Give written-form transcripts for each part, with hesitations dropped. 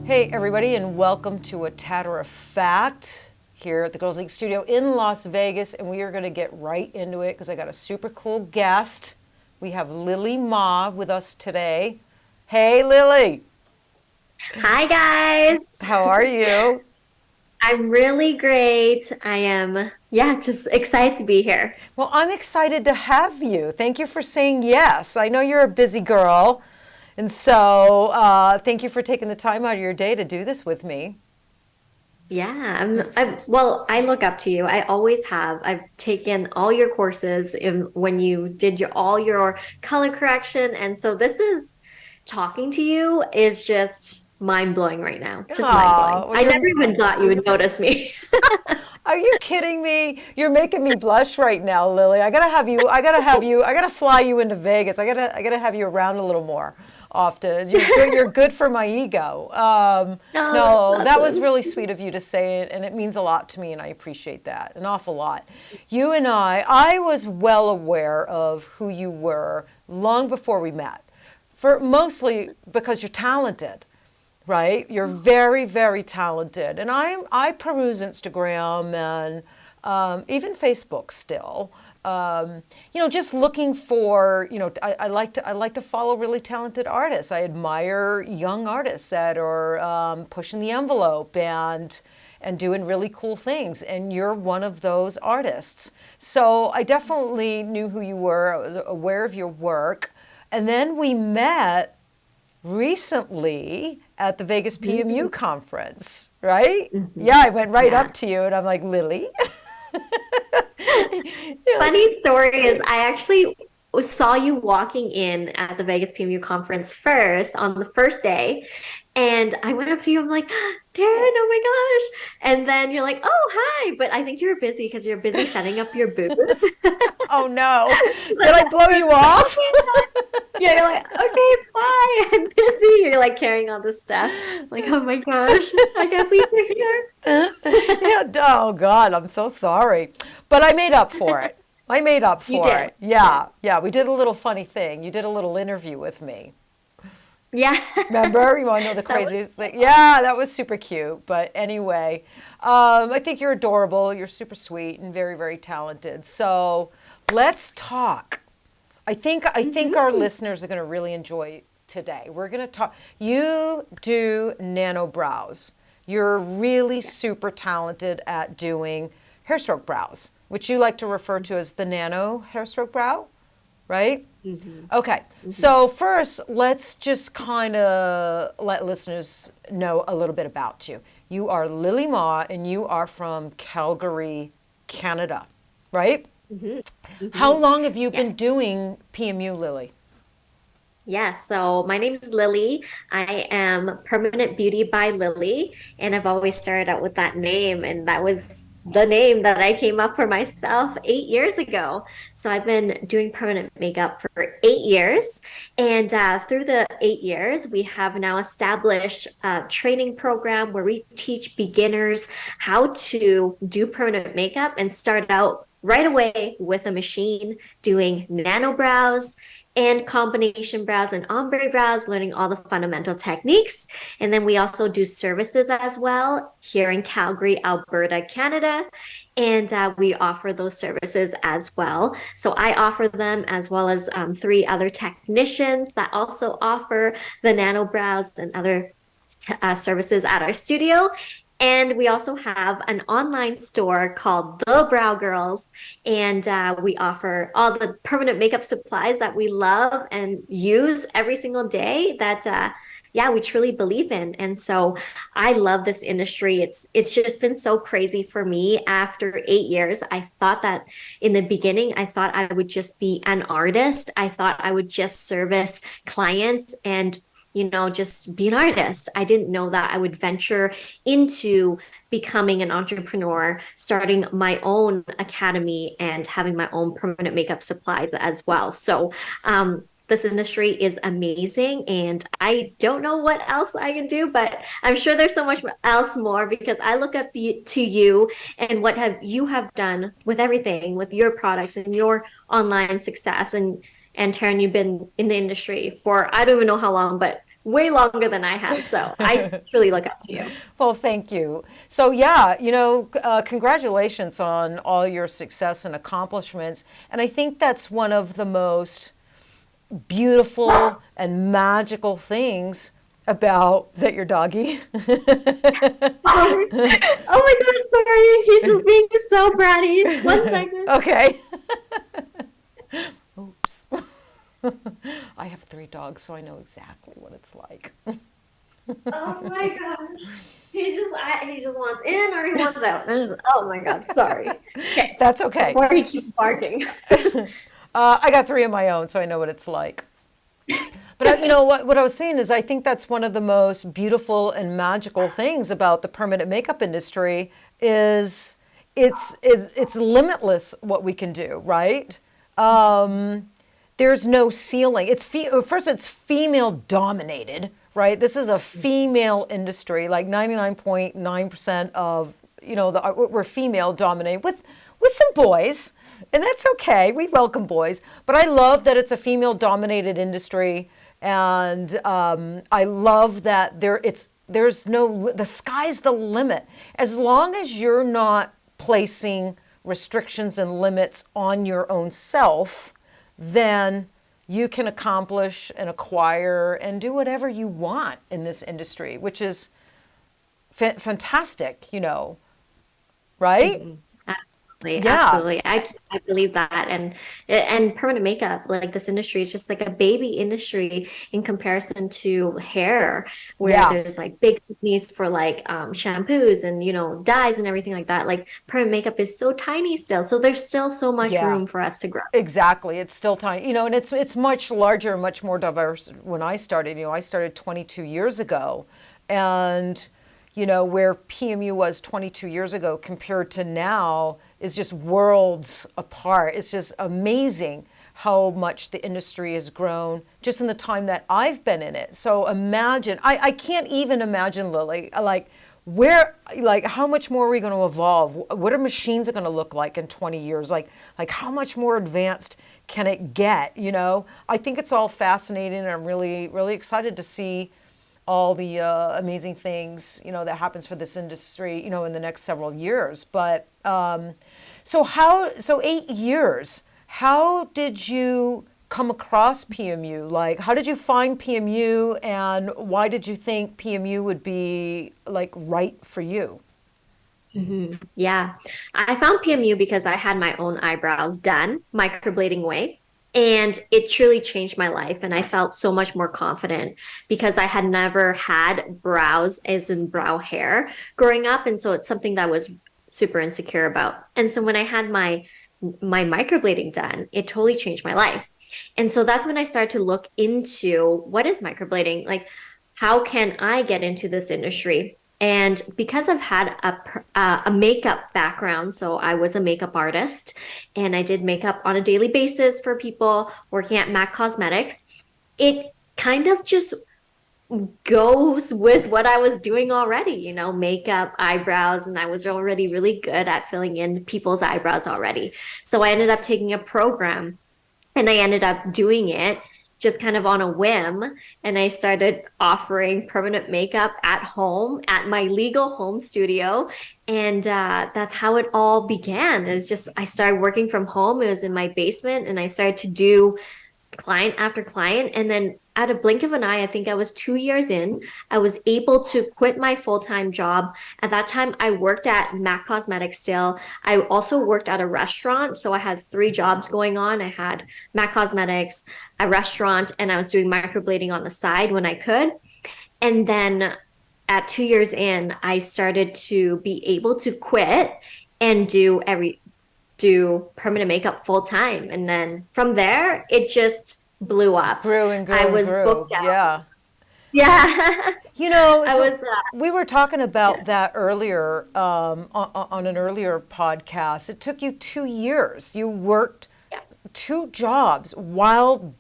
Hey everybody, and welcome to a Tatter-a-fact here at the Girlz Ink studio in Las Vegas, and we are going to get right into it because I got a super cool guest. We have Lili Ma with us today. Hey Lili, Hi guys. how are you? I'm really great. I am, just excited to be here. Well, I'm excited to have you. Thank you for saying yes. I know you're a busy girl, and so thank you for taking the time out of your day to do this with me. Well, I look up to you. I always have. I've taken all your courses when you did all your color correction. And so talking to you is just mind blowing right now. Just mind blowing. Oh, well, I never even thought you would notice me. are you kidding me? You're making me blush right now, Lili. I gotta fly you into Vegas. I gotta have you around a little more often. You're good for my ego. No, No, that's that was awesome. really sweet of you to say it, and it means a lot to me, and I appreciate that an awful lot. You and I was well aware of who you were long before we met, for mostly because you're talented, right? You're very, very talented. And I peruse Instagram and even Facebook still. Just looking for, I like to follow really talented artists. I admire young artists that are pushing the envelope and doing really cool things. And you're one of those artists. So I definitely knew who you were. I was aware of your work. And then we met recently at the Vegas PMU Mhm. conference, right? Mhm. Yeah, I went right Yeah. up to you and I'm like, Lili. You're like, Funny story is I actually saw you walking in at the Vegas PMU conference first on the first day. And I went up to you, I'm like, Darren, oh my gosh. And then you're like, oh, hi. But I think you're busy because you're busy setting up your booth. oh no, But did I blow you're you like, off? okay, yeah, you're like, okay, bye. I'm busy. You're like carrying all this stuff. I'm like, oh my gosh, I can't believe you're here. Yeah, oh God, I'm so sorry. But I made up for it. I made up You for did. it. You did. Yeah, yeah, we did a little funny thing. You did a little interview with me. Yeah. Remember? You want to know the That was craziest so thing? Yeah, that was super cute. But anyway, I think you're adorable. You're super sweet and very, very talented. So let's talk. I think our awesome. listeners are going to really enjoy today. We're going to talk. You do nano brows. You're really super talented at doing hairstroke brows, which you like to refer to as the nano hairstroke brow, right? Hmm. Okay, Hmm. so first, let's just kind of let listeners know a little bit about you. You are Lili Ma, and you are from Calgary, Canada, right? Hmm. How Hmm. long have you Yes. been doing PMU, Lili? Yes. So my name is Lily. I am Permanent Beauty by Lily, and I've always started out with that name, and that was the name that I came up for myself 8 years ago. So I've been doing permanent makeup for 8 years, and through the 8 years, we have now established a training program where we teach beginners how to do permanent makeup and start out right away with a machine doing nano brows and combination brows and ombre brows, learning all the fundamental techniques. And then we also do services as well here in Calgary, Alberta, Canada. And we offer those services as well. So I offer them as well as three other technicians that also offer the nano brows and other services at our studio. And we also have an online store called The Brow Girls, and we offer all the permanent makeup supplies that we love and use every single day. We truly believe in. And so I love this industry. It's just been so crazy for me. After 8 years, I thought that in the beginning, I thought I would just be an artist. I thought I would just service clients and just be an artist. I didn't know that I would venture into becoming an entrepreneur, starting my own academy and having my own permanent makeup supplies as well. So, this industry is amazing, and I don't know what else I can do, but I'm sure there's so much else more because I look up to you and what have you have done with everything, with your products and your online success. And Taryn, you've been in the industry for I don't even know how long, but way longer than I have. So I truly look up to you. Well, thank you. So, yeah, congratulations on all your success and accomplishments. And I think that's one of the most beautiful and magical things about, is that your doggy? Sorry. Oh my God, sorry. He's just being so bratty. One second. Okay. Oops. I have 3 dogs, so I know exactly what it's like. Oh my gosh. He just wants in or he wants out. Oh my God, sorry. Okay. That's okay. Before he keeps barking. I got 3 of my own, so I know what it's like. But what I was saying is I think that's one of the most beautiful and magical things about the permanent makeup industry is it's limitless what we can do, right? There's no ceiling. First, it's female dominated, right? This is a female industry, like 99.9% of, we're female dominated with some boys, and that's okay. We welcome boys, but I love that it's a female dominated industry, and I love that the sky's the limit. As long as you're not placing restrictions and limits on your own self, then you can accomplish and acquire and do whatever you want in this industry, which is fantastic, right? Mhm. Absolutely, Yeah, absolutely. I believe that, and permanent makeup, like this industry, is just like a baby industry in comparison to hair, where yeah, there's like big companies for like shampoos and dyes and everything like that. Like permanent makeup is so tiny still, so there's still so much yeah. room for us to grow. Exactly. It's still tiny, and it's much larger, much more diverse. When I started, I started 22 years ago, and where PMU was 22 years ago compared to now is just worlds apart. It's just amazing how much the industry has grown just in the time that I've been in it. So imagine, I can't even imagine, Lili, how much more are we going to evolve? What are machines going to look like in 20 years? Like how much more advanced can it get? I think it's all fascinating, and I'm really, really excited to see all the amazing things, that happens for this industry, in the next several years. But so 8 years, how did you come across PMU? Like, how did you find PMU, and why did you think PMU would be like right for you? Yeah. I found PMU because I had my own eyebrows done microblading way. And it truly changed my life. And I felt so much more confident because I had never had brows, as in brow hair, growing up. And so it's something that I was super insecure about. And so when I had my microblading done, it totally changed my life. And so that's when I started to look into what is microblading? Like, how can I get into this industry? And because I've had a makeup background, so I was a makeup artist and I did makeup on a daily basis for people working at MAC Cosmetics, it kind of just goes with what I was doing already, makeup, eyebrows, and I was already really good at filling in people's eyebrows already. So I ended up taking a program and I ended up doing it just kind of on a whim. And I started offering permanent makeup at home at my legal home studio. And that's how it all began. It was just, I started working from home. It was in my basement, and I started to do client after client. And then at a blink of an eye, I think I was 2 years in, I was able to quit my full-time job. At that time, I worked at MAC Cosmetics still. I also worked at a restaurant. So I had 3 jobs going on. I had MAC Cosmetics, a restaurant, and I was doing microblading on the side when I could. And then at 2 years in, I started to be able to quit and do permanent makeup full time. And then from there, it just blew up. Grew and grew I and was grew. booked out. Yeah. Yeah. I So was, we were talking yeah, about that earlier on an earlier podcast. It took you 2 years. You worked yeah. 2 jobs while,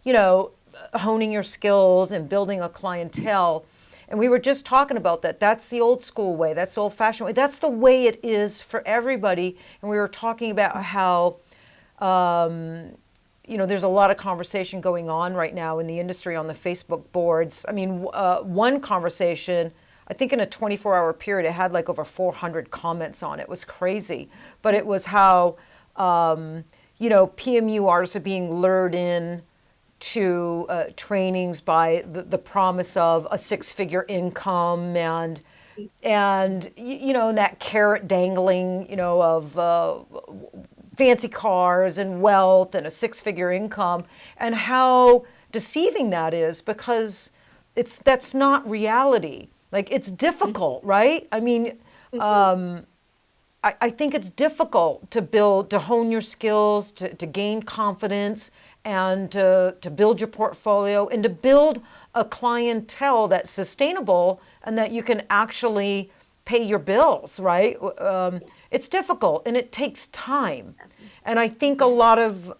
you know, honing your skills and building a clientele. And we were just talking about that. That's the old school way. That's the old fashioned way. That's the way it is for everybody. And we were talking about how, there's a lot of conversation going on right now in the industry on the Facebook boards. I mean, one conversation, I think in a 24-hour period, it had like over 400 comments on it. It was crazy. But it was how, PMU artists are being lured in to trainings by the promise of a six-figure income and that carrot dangling, of fancy cars and wealth and a six-figure income, and how deceiving that is, because that's not reality. Like, it's difficult, right? I mean, I think it's difficult to hone your skills, to gain confidence, and to build your portfolio, and to build a clientele that's sustainable and that you can actually pay your bills, right? It's difficult and it takes time. And I think a lot of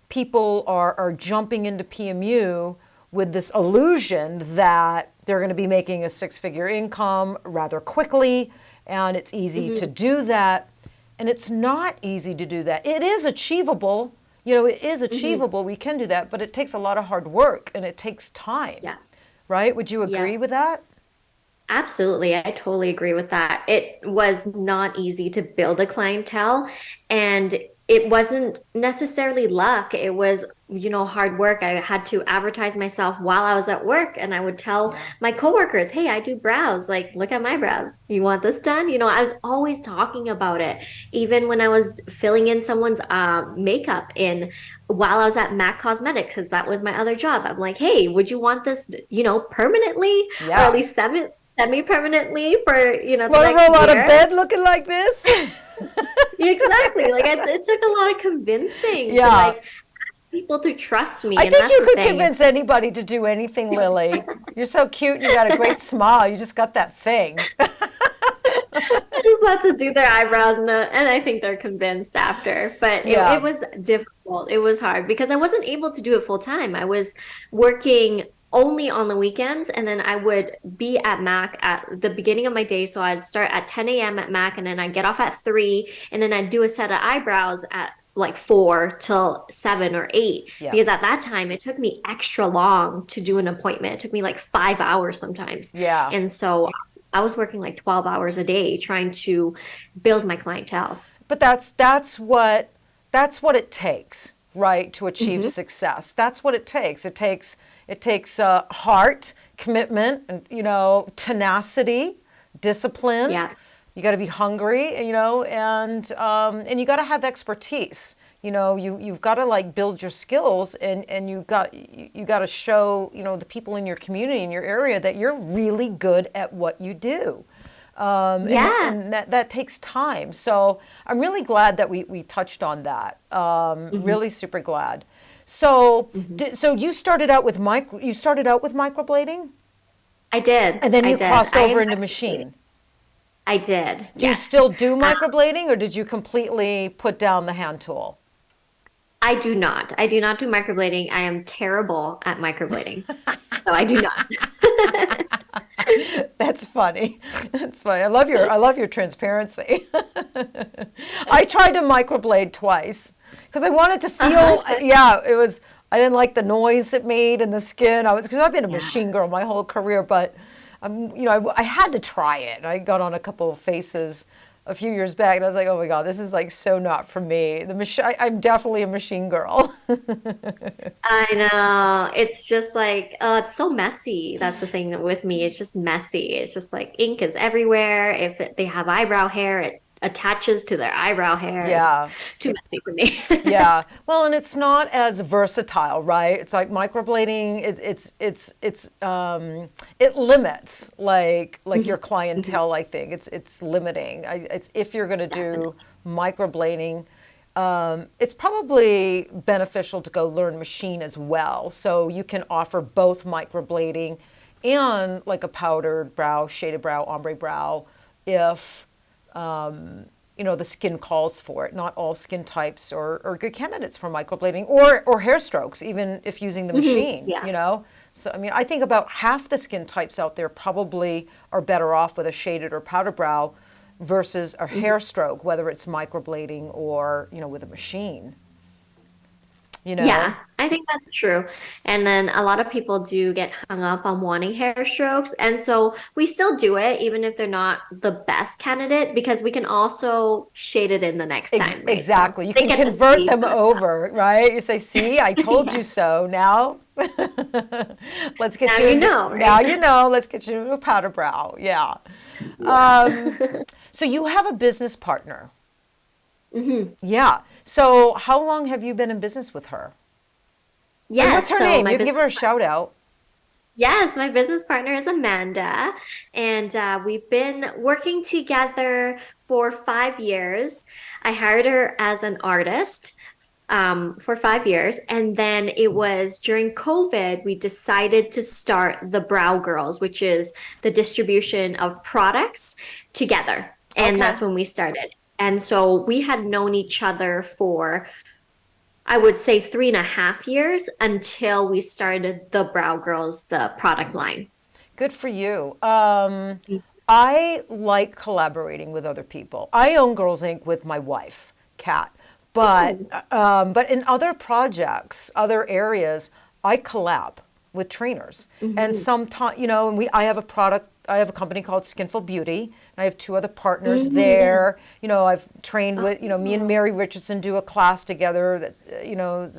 people are jumping into PMU with this illusion that they're going to be making a six-figure income rather quickly, and it's easy to do that. And it's not easy to do that. It is achievable. It is achievable. We can do that, but it takes a lot of hard work and it takes time. Yeah. Right? Would you agree with that? Absolutely. I totally agree with that. It was not easy to build a clientele, and it wasn't necessarily luck. It was, hard work. I had to advertise myself while I was at work, and I would tell my coworkers, hey, I do brows. Like, look at my brows. You want this done? I was always talking about it. Even when I was filling in someone's makeup while I was at MAC Cosmetics, because that was my other job. I'm like, hey, would you want this, permanently, or at least semi-permanently for, the Want to next roll out of year? bed looking like this? Exactly. Like, it took a lot of convincing to ask people to trust me. I And think that's you the could thing. convince anybody to do anything, Lily. You're so cute and you got a great smile. You just got that thing. I just had to do their eyebrows, and I think they're convinced after. But Yeah. it was difficult. It was hard because I wasn't able to do it full time. I was working only on the weekends, and then I would be at MAC at the beginning of my day. So I'd start at 10 a.m. at MAC, and then I'd get off at 3, and then I'd do a set of eyebrows at like 4 till 7 or 8. Yeah. Because at that time, it took me extra long to do an appointment. It took me like 5 hours sometimes. Yeah. And so I was working like 12 hours a day trying to build my clientele. But that's what it takes, right, to achieve success. That's what it takes. It takes heart, commitment, and tenacity, discipline. Yeah. You got to be hungry, and you got to have expertise. You've got to like build your skills, and you got to show the people in your community, in your area, that you're really good at what you do. And that takes time. So I'm really glad that we touched on that. Really super glad. So so you started out with microblading? I did. And then I you did. crossed I over am into machine. I did. Do you Yes. still do microblading, or did you completely put down the hand tool? I do not. I do not do microblading. I am terrible at microblading. So I do not. That's funny. That's funny. I love your transparency. I tried to microblade twice because I wanted to feel. It was. I didn't like the noise it made in the skin. Because I've been a machine girl my whole career, but I had to try it. I got on a couple of faces a few years back, and I was like, oh my God, this is like so not for me. I'm definitely a machine girl. I know. It's just like, it's so messy. That's the thing with me. It's just messy. It's just like ink is everywhere. They have eyebrow hair, it attaches to their eyebrow hair. Yeah. It's just too messy for me. Yeah. Well, and it's not as versatile, right? It's like microblading. It limits like your clientele. I think it's limiting. It's if you're going to do microblading. It's probably beneficial to go learn machine as well, so you can offer both microblading and like a powdered brow, shaded brow, ombre brow, if the skin calls for it. Not all skin types are good candidates for microblading or hair strokes, even if using the machine. Yeah. So I mean, I think about half the skin types out there probably are better off with a shaded or powdered brow versus a hair stroke, whether it's microblading or with a machine. you Yeah, know? I think that's true. And then a lot of people do get hung up on wanting hair strokes. And so we still do it, even if they're not the best candidate, because we can also shade it in the next time, right? So Exactly. You they can get to convert see them for over, right? You say, "See, I told themselves. you so." Now, let's get Now you you into, know, now right? you know, let's get you into a powder brow. Yeah. Yeah. So you have a business partner. hmm Yeah. So how long have you been in business with her? And what's Yes, her so name? my You can give business her a shout out. Yes, my business partner is Amanda, and we've been working together for 5 years. I hired her as an artist for 5 years, and then it was during COVID we decided to start the Brow Girls, which is the distribution of products together, and Okay. that's when we started. And so we had known each other for I would say 3.5 years until we started the Brow Girls, the product line. Good for you. I like collaborating with other people. I own Girlz Ink with my wife, Kat, Oh. but in other projects, other areas, I collab with trainers. And hmm sometimes, and I have a product. I have a company called Skinful Beauty, and I have two other partners Yeah. there. I've trained with, me and Oh. Mary Richardson do a class together that's,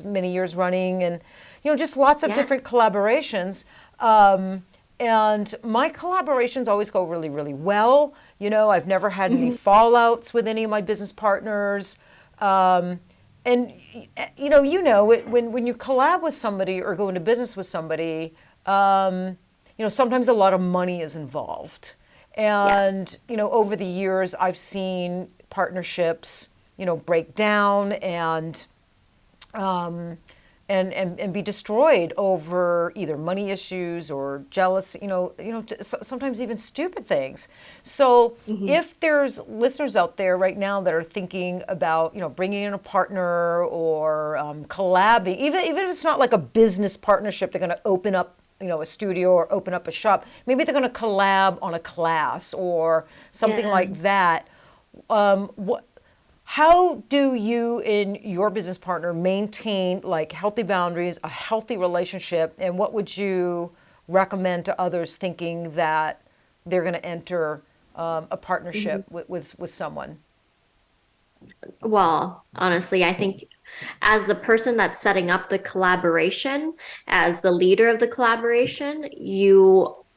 many years running, and, just lots of Yeah. different collaborations. And my collaborations always go really, really well. I've never had any hmm fallouts with any of my business partners. And when you collab with somebody or go into business with somebody, sometimes a lot of money is involved. Yeah. And over the years, I've seen partnerships, break down um, and be destroyed over either money issues or jealousy, sometimes even stupid things. So hmm if there's listeners out there right now that are thinking about, bringing in a partner or collabing, even if it's not like a business partnership, they're going to open up, a studio or open up a shop. Maybe they're going to collab on a class or something Yeah. like that. What how do you and your business partner maintain like healthy boundaries, a healthy relationship, and what would you recommend to others thinking that they're going to enter a partnership hmm with someone? Well, honestly, I think as the person that's setting up the collaboration, as the leader of the collaboration,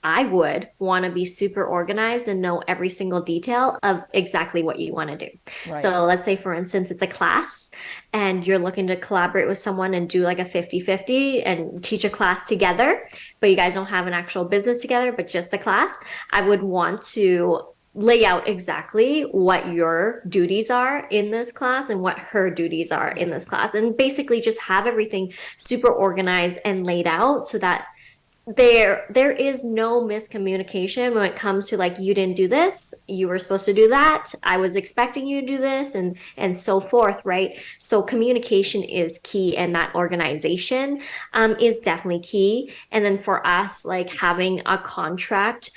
I would want to be super organized and know every single detail of exactly what you want to do. Right. So let's say, for instance, it's a class and you're looking to collaborate with someone and do like a 50-50 and teach a class together, but you guys don't have an actual business together, but just a class. I would want to lay out exactly what your duties are in this class and what her duties are in this class and basically just have everything super organized and laid out so that there is no miscommunication when it comes to like you didn't do this, you were supposed to do that, I was expecting you to do this, and so forth, right? So communication is key, and that organization is definitely key. And then for us, like having a contract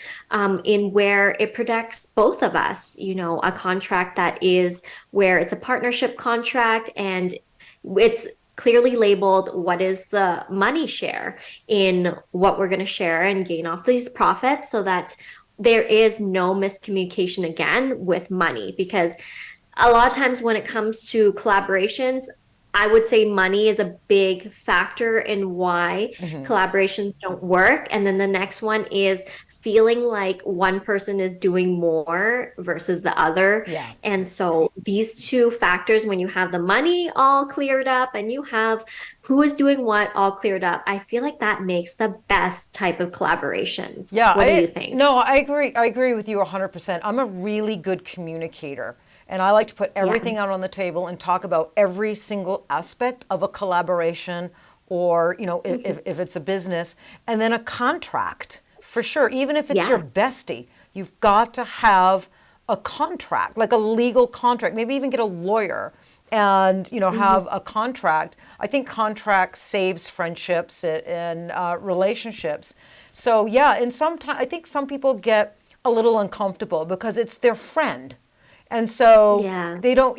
in where it protects both of us, a contract that is where it's a partnership contract and it's clearly labeled what is the money share in what we're going to share and gain off these profits so that there is no miscommunication again with money. Because a lot of times when it comes to collaborations, I would say money is a big factor in why collaborations don't work. And then the next one is feeling like one person is doing more versus the other. Yeah. And so these two factors, when you have the money all cleared up and you have who is doing what all cleared up, I feel like that makes the best type of collaborations. Yeah, What do you think? no, I agree. I agree with you 100%. I'm a really good communicator, and I like to put Yeah. everything out on the table and talk about every single aspect of a collaboration or, if it's a business, and then a contract for sure. Even if it's your Yeah. bestie, you've got to have a contract, like a legal contract, maybe even get a lawyer and Mhm. have a contract. I think contract saves friendships and relationships. So yeah, and sometimes I think some people get a little uncomfortable because it's their friend, And so Yeah. they don't,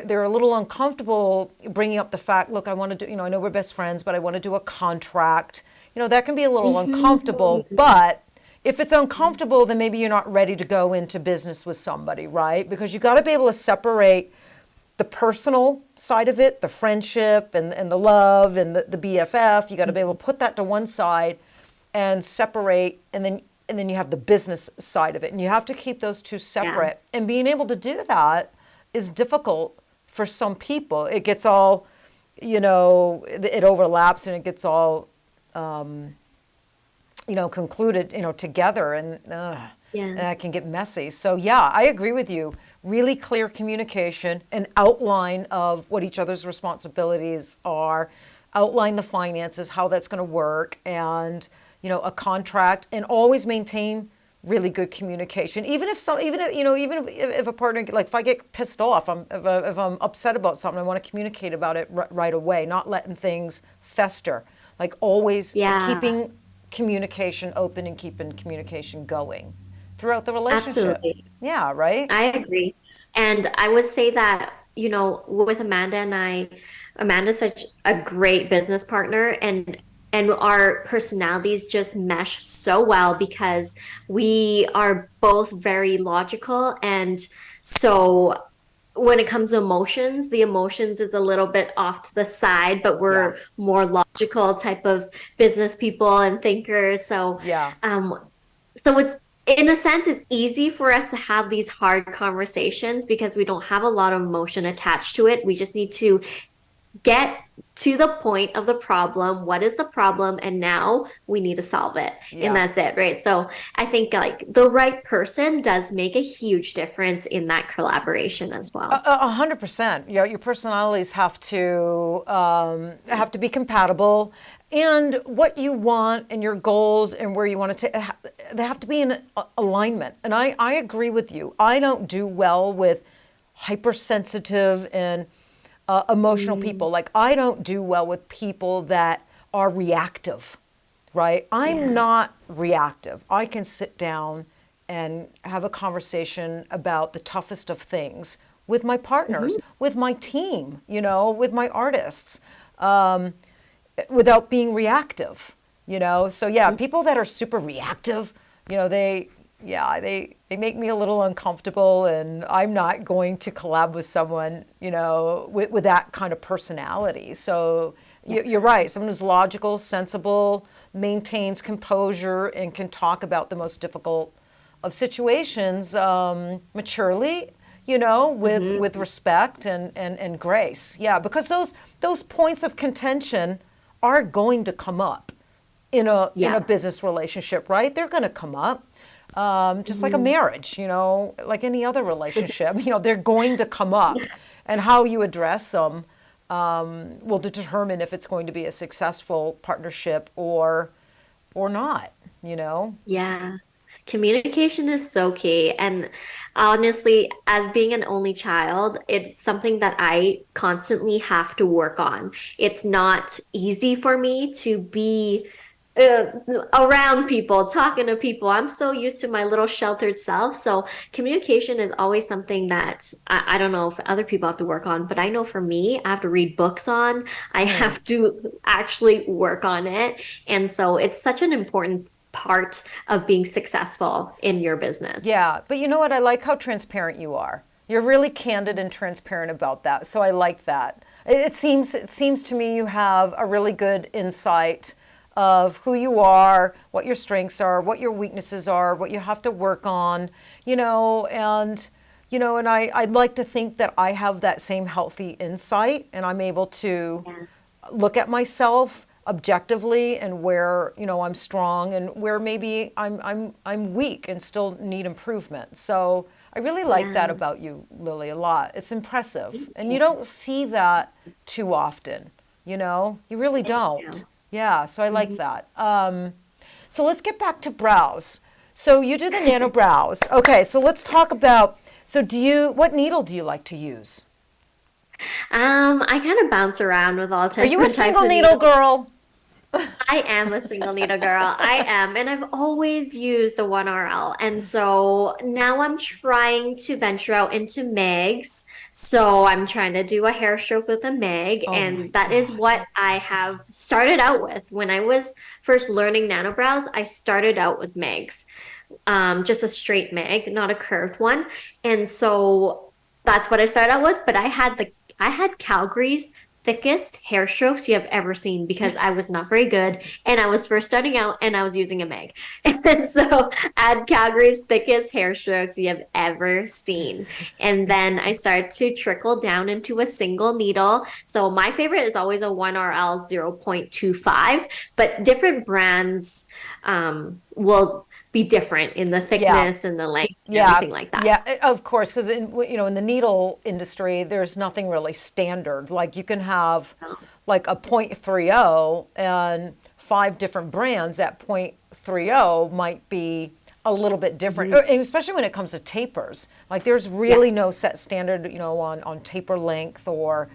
they're a little uncomfortable bringing up the fact, look, I want to do, I know we're best friends, but I want to do a contract. That can be a little uncomfortable, but if it's uncomfortable, then maybe you're not ready to go into business with somebody, right? Because you got to be able to separate the personal side of it, the friendship and the love and the BFF. You got to be able to put that to one side and separate, and then you have the business side of it, and you have to keep those two separate. Yeah. And being able to do that is difficult for some people. It gets all, it overlaps and it gets all, concluded, together, and that can get messy. So yeah, I agree with you. Really clear communication, an outline of what each other's responsibilities are, outline the finances, how that's going to work, and a contract, and always maintain really good communication. Even if if a partner, like if I get pissed off, if I'm upset about something, I want to communicate about it right away, not letting things fester. Like always keeping communication open and keeping communication going throughout the relationship. Absolutely. Yeah, right? I agree. And I would say that, with Amanda and I, Amanda's such a great business partner, and our personalities just mesh so well because we are both very logical. And so when it comes to emotions, the emotions is a little bit off to the side, but Yeah. we're more logical type of business people and thinkers. So Yeah. so it's in a sense, it's easy for us to have these hard conversations because we don't have a lot of emotion attached to it. We just need to get to the point of the problem. What is the problem? And now we need to solve it. Yeah. And that's it, right? So I think like the right person does make a huge difference in that collaboration as well. 100%. Your personalities have to be compatible, and what you want and your goals and where you want to take, they have to be in alignment. And I agree with you. I don't do well with hypersensitive and emotional people. Like I don't do well with people that are reactive, right? I'm not reactive. I can sit down and have a conversation about the toughest of things with my partners, with my team, with my artists, without being reactive, So yeah, people that are super reactive, they make me a little uncomfortable, and I'm not going to collab with someone, with that kind of personality. So you're right. Someone who's logical, sensible, maintains composure, and can talk about the most difficult of situations maturely, with respect and grace. Yeah, because those points of contention are going to come up in a business relationship, right? They're going to come up. Just like a marriage, like any other relationship, they're going to come up, and how you address them will determine if it's going to be a successful partnership or not, Yeah. Communication is so key. And honestly, as being an only child, it's something that I constantly have to work on. It's not easy for me to be uh, around people, talking to people. I'm so used to my little sheltered self. So communication is always something that I don't know if other people have to work on, but I know for me, I have to read books on. I have to actually work on it. And so it's such an important part of being successful in your business. Yeah, but you know what? I like how transparent you are. You're really candid and transparent about that. So I like that. It seems to me you have a really good insight of who you are, what your strengths are, what your weaknesses are, what you have to work on, and I'd like to think that I have that same healthy insight, and I'm able to look at myself objectively and where I'm strong and where maybe I'm weak and still need improvement. So I really like that about you, Lili, a lot. It's impressive, and you don't see that too often. You really don't. Yeah, so I like that. So let's get back to brows. So you do the nano brows. Okay, so let's talk about. So what needle do you like to use? I kind of bounce around with all Are you a different types single of needle needles. girl? I am a single needle girl. I am. And I've always used the 1RL. And so now I'm trying to venture out into mags. So I'm trying to do a hair stroke with a mag. Oh my And that is God. what I have started out with. When I was first learning NanoBrows, I started out with mags, just a straight mag, not a curved one. And so that's what I started out with. But I had Calgary's thickest hair strokes you have ever seen because I was not very good and I was first starting out and I was using a mag. And so I had Calgary's thickest hair strokes you have ever seen. And then I started to trickle down into a single needle. So my favorite is always a 1RL 0.25, but different brands will be different in the Yeah. thickness and the length and Yeah, everything like that. yeah, of course, because in the needle industry, there's nothing really standard. Like you can have like a .30 and five different brands at .30 might be a little bit different, and especially when it comes to tapers. Like there's Yeah. really no set standard, on taper length or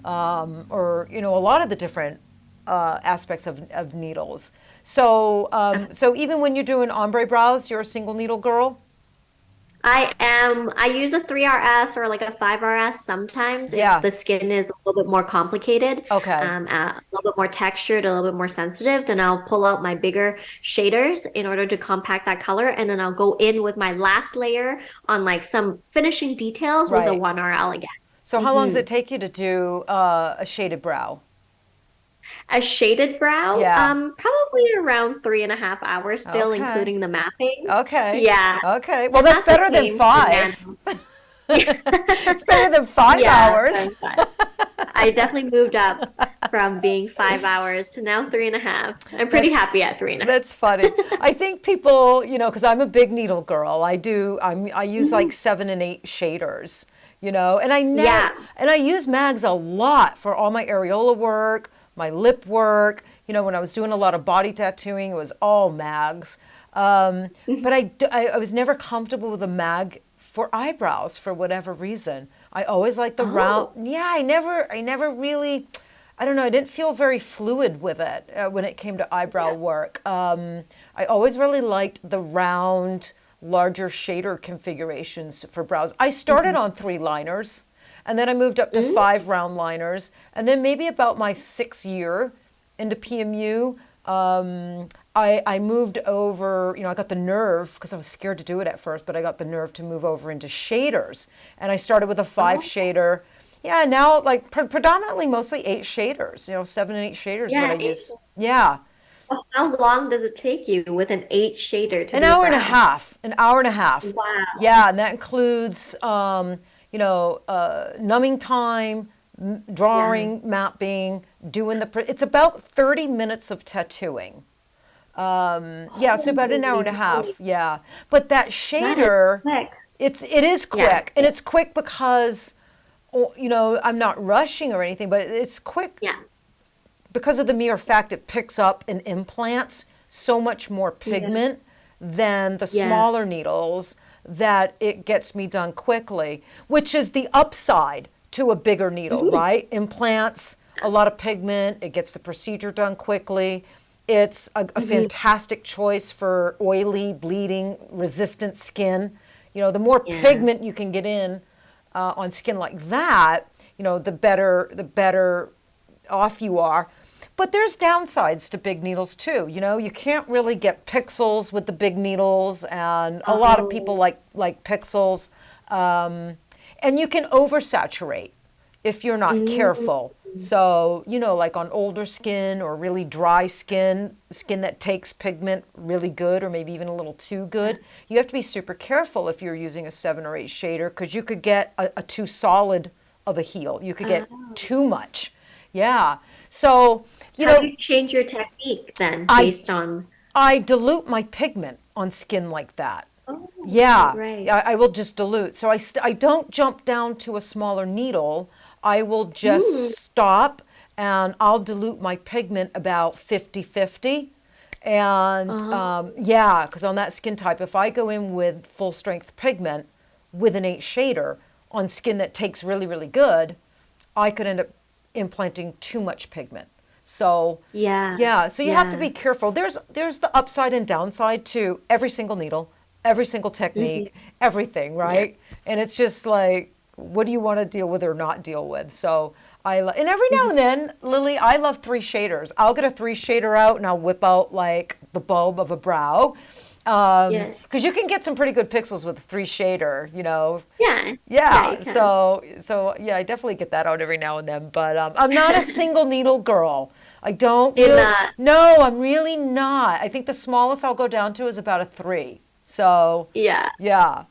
a lot of the different aspects of needles. So even when you're doing ombre brows, you're a single needle girl. I use a 3RS or like a 5RS sometimes if Yeah. the skin is a little bit more complicated, Okay. a little bit more textured, a little bit more sensitive, then I'll pull out my bigger shaders in order to compact that color. And then I'll go in with my last layer on like some finishing details with a Right. 1RL again. So how long does hmm it take you to do a shaded brow? A shaded brow, Yeah. probably around 3.5 hours still, Okay. including the mapping. Okay. Yeah. Okay. Well, And that's that's a better than pain for 5. nano. It's better than five Yeah, hours. I definitely moved up from being 5 hours to now 3.5. I'm pretty That's happy at 3.5. that's funny. I think people, because I'm a big needle girl. I use like 7 and 8 shaders, Yeah. and I use mags a lot for all my areola work, my lip work. When I was doing a lot of body tattooing, it was all mags. But I was never comfortable with a mag for eyebrows for whatever reason. I always liked the round. Oh, Yeah, I never really. I don't know. I didn't feel very fluid with it when it came to eyebrow yeah. work. I always really liked the round, larger shader configurations for brows. I started Mhm. on 3 liners, and then I moved up to Mm, 5 round liners, and then maybe about my 6th year into PMU, I moved over. I got the nerve because I was scared to do it at first, but I got the nerve to move over into shaders, and I started with a 5 shader. Yeah, now like predominantly mostly 8 shaders. 7 and 8 shaders is what yeah. I use. Yeah, So how long does it take you with an 8 shader to an do a hour and a brow? half. An hour and a half. Wow. Yeah, and that includes numbing time, Yeah. drawing, mapping, doing it's about 30 minutes of tattooing. Yeah, so about an hour and Holy a half. moly. Yeah, but that That is shader, quick. it is Yeah. quick, and it's quick because I'm not rushing or anything, but it's quick Yeah. because of the mere fact it picks up and implants so much more Yeah. pigment than the Yes. smaller needles that it gets me done quickly, which is the upside to a bigger needle, Mhm. right? Implants, a lot of pigment, it gets the procedure done quickly. It's a Mhm. fantastic choice for oily, bleeding, resistant skin. The more Yeah. pigment you can get in on skin like that, the better off you are. But there's downsides to big needles too. You can't really get pixels with the big needles, and a lot of people Oh. like pixels. And you can oversaturate if you're not Mm. careful. So, like on older skin or really dry skin that takes pigment really good or maybe even a little too good, you have to be super careful if you're using a 7 or 8 shader because you could get a too solid of a heel. You could get Oh. too much. Yeah. So, you How do know, you change your technique then I based on? I dilute my pigment on skin like that. Oh, right, Yeah, right. I will just dilute. So I don't jump down to a smaller needle. I will Mm. just stop and I'll dilute my pigment about 50-50. And Oh, yeah, because on that skin type, if I go in with full strength pigment with an 8 shader on skin that takes really, really good, I could end up implanting too much pigment. So Yeah. yeah, so you have to Yeah. be careful. There's the upside and downside to every single needle, every single Hmm. technique, everything, Yeah. right? And it's just like, what do you want to deal with or not deal with? So and every now Hmm. and then, Lily, I love three shaders. I'll get a three shader out and I'll whip out like the bulb of a brow. Yeah. Because you can get some pretty good pixels with a three shader, you know. Yeah. Yeah, you Yeah, can. so yeah, I definitely get that out every now and then, but I'm not a single needle girl. I don't In really, that, no, I'm really not. I think the smallest I'll go down to is about a three. So, yeah. yeah,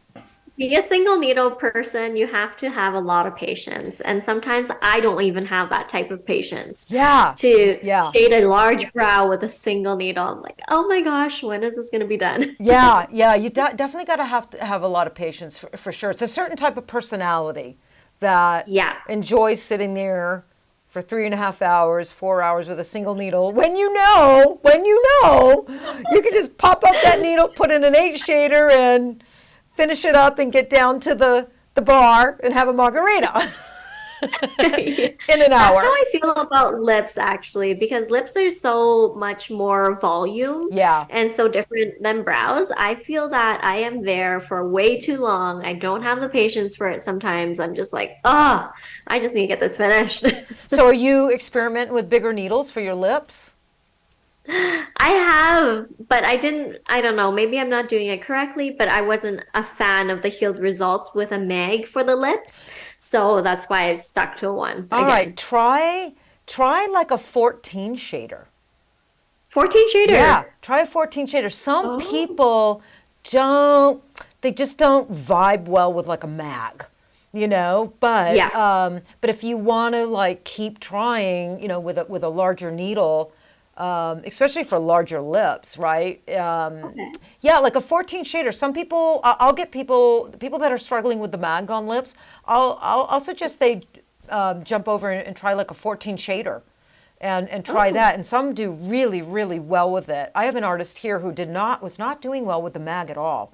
Being a single needle person, you have to have a lot of patience. And sometimes I don't even have that type of patience yeah, to yeah. shade a large brow with a single needle. I'm like, oh my gosh, when is this going to be done? Yeah, yeah, you definitely got to have a lot of patience for sure. It's a certain type of personality that Yeah. enjoys sitting there for 3.5 hours, 4 hours with a single needle. When you know, you can just pop up that needle, put in an eight shader, and finish it up and get down to the bar and have a margarita Yeah. in an That's how hour. I feel about lips, actually, because lips are so much more volume Yeah. and so different than brows. I feel that I am there for way too long. I don't have the patience for it sometimes. I'm just like, oh, I just need to get this finished. So are you experimenting with bigger needles for your lips? I have, but I don't know, maybe I'm not doing it correctly, but I wasn't a fan of the healed results with a mag for the lips. So that's why I stuck to one All right, again. try like a 14 shader. 14 Yeah, shader. try a 14 shader. Some Oh, people don't, they just don't vibe well with like a mag, you know. yeah. But if you want to like keep trying, you know, with a larger needle, especially for larger lips, right? Okay. Yeah, like a 14 shader. Some people, I'll get people that are struggling with the mag on lips. I'll suggest they jump over and try like a 14 shader and try Oh. that. And some do really, really well with it. I have an artist here who was not doing well with the mag at all.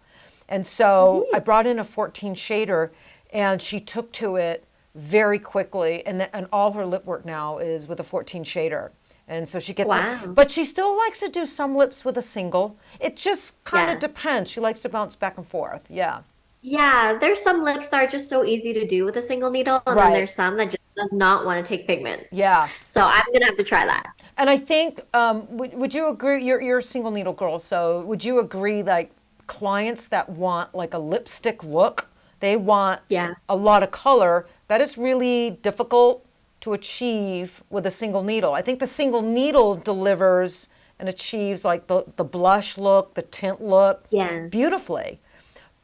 And so I Mhm. brought in a 14 shader and she took to it very quickly. And all her lip work now is with a 14 shader. And so she gets it, Wow. but she still likes to do some lips with a single. It just kind of Yeah. depends. She likes to bounce back and forth. Yeah. Yeah, there's some lips that are just so easy to do with a single needle, and then Right. there's some that just does not want to take pigment. Yeah. So I'm gonna have to try that. And I think, would you agree? You're a single needle girl, so would you agree? Like clients that want like a lipstick look, they want Yeah. a lot of color. That is really difficult to achieve with a single needle. I think the single needle delivers and achieves like the blush look, the tint look Yeah. beautifully.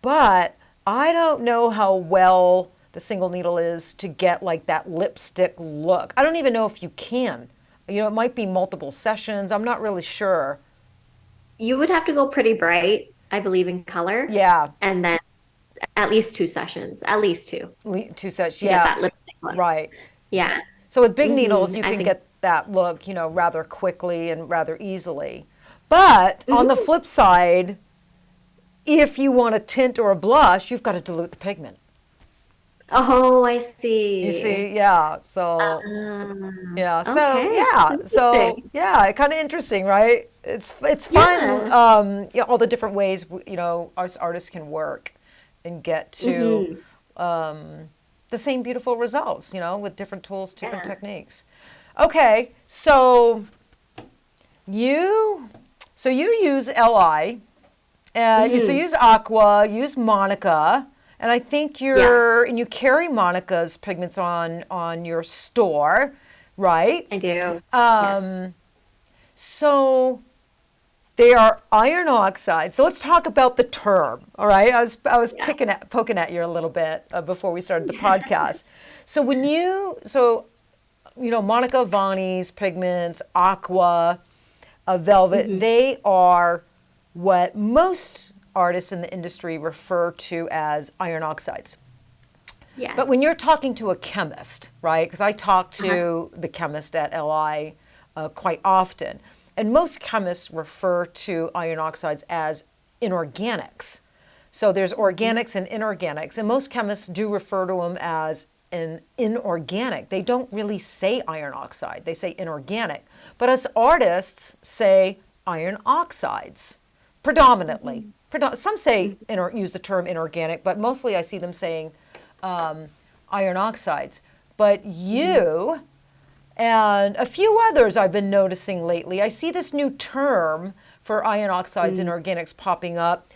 But I don't know how well the single needle is to get like that lipstick look. I don't even know if you can. You know, it might be multiple sessions. I'm not really sure. You would have to go pretty bright, I believe, in color, Yeah, and then at least two sessions, at least two, two sets. to get Yeah, that lipstick look. right. Yeah. So with big needles, you I can think so. get that look, you know, rather quickly and rather easily. But on the Mhm. flip side, if you want a tint or a blush, you've got to dilute the pigment. Oh, I You see. see, yeah. So yeah, Okay. so Interesting. yeah, kind of interesting, right? It's fun, Yeah. you know, all the different ways you know us artists can work and get to Hmm. the same beautiful results, you know, with different tools, different Yeah. techniques. Okay, you you use Li, you Hmm. use Aqua, use Monica, and I think Yeah, you carry Monica's pigments on your store, right? I do. Yes. Um, so they are iron oxide. So let's talk about the term. All right, I was Yeah. poking at you a little bit before we started the podcast. So you know, Monica Vani's pigments, Aqua, Velvet, Hmm. they are what most artists in the industry refer to as iron oxides. But Yes. when you're talking to a chemist, right? Because I talk Uh-huh. to the chemist at LI quite often, and most chemists refer to iron oxides as inorganics. So there's Mhm. organics and inorganics, and most chemists do refer to them as and inorganic. They don't really say iron oxide. They say inorganic. But us artists say iron oxides predominantly. Some say use the term inorganic, but mostly I see them saying iron oxides. But you and a few others I've been noticing lately, I see this new term for iron oxides and organics popping up,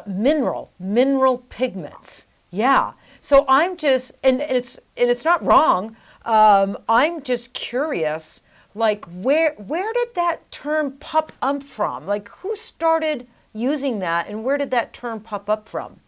mineral pigments. Yeah. So I'm just, and it's not wrong. I'm just curious, like where did that term pop up from? Like who started using that, and where did that term pop up from?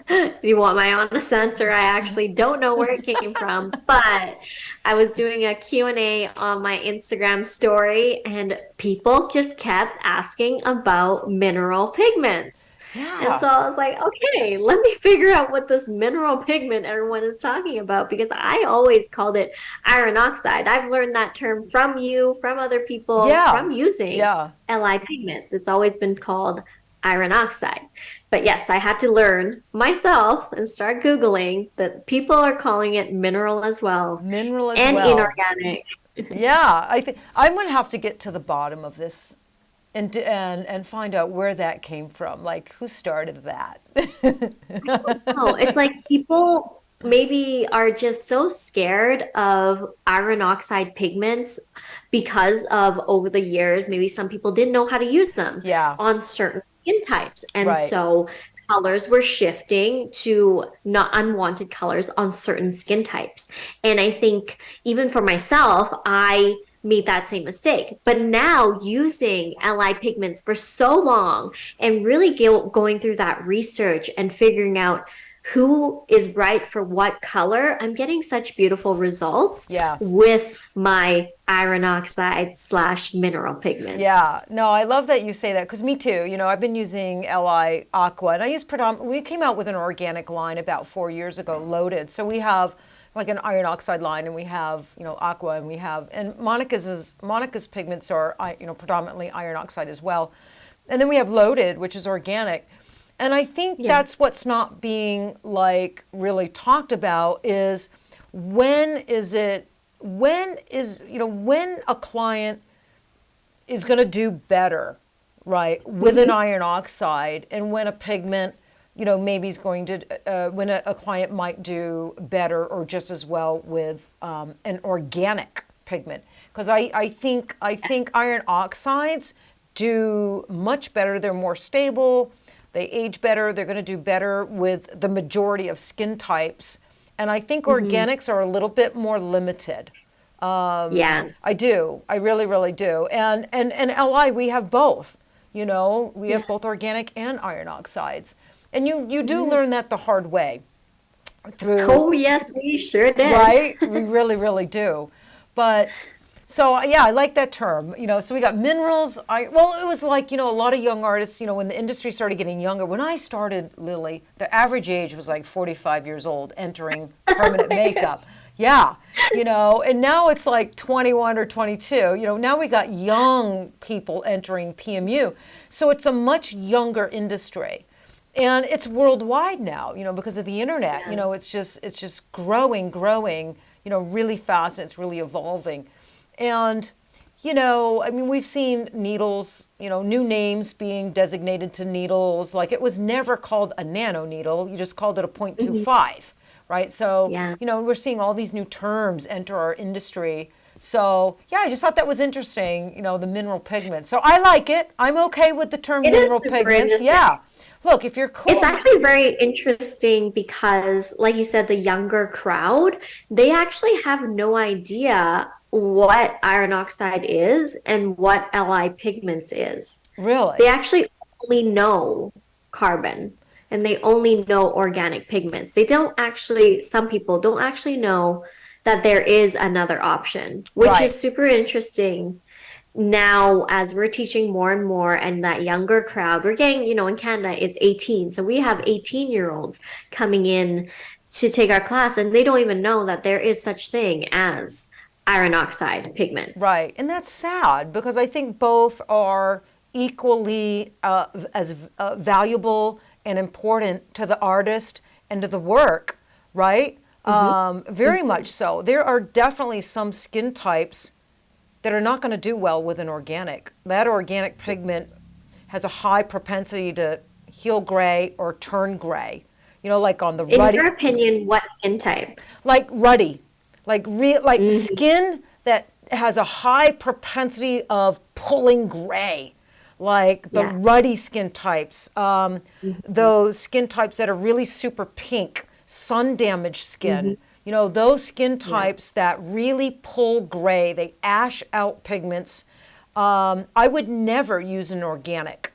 Do you want my honest answer? I actually don't know where it came from, but I was doing a Q&A on my Instagram story and people just kept asking about mineral pigments. And Yeah. so I was like, okay, let me figure out what this mineral pigment everyone is talking about because I always called it iron oxide. I've learned that term from you, from other people, Yeah. from using Yeah. Li pigments. It's always been called iron oxide. But yes, I had to learn myself and start Googling that people are calling it mineral as well Mineral as and well. inorganic. Yeah, I think I'm going to have to get to the bottom of this and find out where that came from. Like who started that? Oh, it's like people maybe are just so scared of iron oxide pigments because of over the years, maybe some people didn't know how to use them Yeah, on certain skin types. And right. so colors were shifting to not unwanted colors on certain skin types. And I think even for myself, I made that same mistake. But now using Li pigments for so long and really going through that research and figuring out who is right for what color, I'm getting such beautiful results Yeah. with my iron oxide slash mineral pigments. Yeah, no, I love that you say that because me too. You know, I've been using Li Aqua, and I use we came out with an organic line about 4 years ago, loaded. So we have like an iron oxide line, and we have Aqua, and we have and Monica's pigments are predominantly iron oxide as well, and then we have loaded, which is organic. And I think Yeah. that's what's not being like really talked about is when is it when a client is going to do better, right, with an Mhm. iron oxide, and when a pigment, maybe is going to, when a client might do better or just as well with an organic pigment. Because I think iron oxides do much better. They're more stable. They age better. They're going to do better with the majority of skin types. And I think Mhm. organics are a little bit more limited. Yeah. I do. I really, really do. And Li, we have both. We Yeah. have both organic and iron oxides. And you do Mhm. learn that the hard way through, Oh, yes, we sure did. right? We really, really do. But so yeah, I like that term. So we got minerals. Well, it was like, a lot of young artists, when the industry started getting younger. When I started, Lily, the average age was like 45 years old entering Oh permanent my makeup. gosh. Yeah, and now it's like 21 or 22. Now we got young people entering PMU. So it's a much younger industry. And it's worldwide now, because of the internet. Yeah. It's just growing, really fast, and it's really evolving. And, I mean, we've seen needles, new names being designated to needles. Like it was never called a nano needle, you just called it a Mhm. 0.25, right? So, Yeah. we're seeing all these new terms enter our industry. So, yeah, I just thought that was interesting, the mineral pigment. So I like it. I'm okay with the term It is mineral super pigments. interesting. Yeah. Look, if you're It's cool. actually very interesting because, like you said, the younger crowd, they actually have no idea what iron oxide is and what Li pigments is. They Really? actually only know carbon and they only know organic pigments. They don't actually, some people don't actually know that there is another option, which Right. is super interesting now as we're teaching more and more and that younger crowd we're getting in Canada is 18, so we have 18-year-olds coming in to take our class and they don't even know that there is such thing as iron oxide pigments. Right. And that's sad because I think both are equally as valuable and important to the artist and to the work, right? Hmm. Very much so. There are definitely some skin types that are not going to do well with an organic. That organic pigment has a high propensity to heal gray or turn gray. Like on the In your ruddy, opinion, what skin type? like ruddy, like Hmm. skin that has a high propensity of pulling gray, like the Yeah. ruddy skin types, Hmm. those skin types that are really super pink, sun damaged Hmm. skin. Those skin Yeah. types that really pull gray, they ash out pigments. I would never use an organic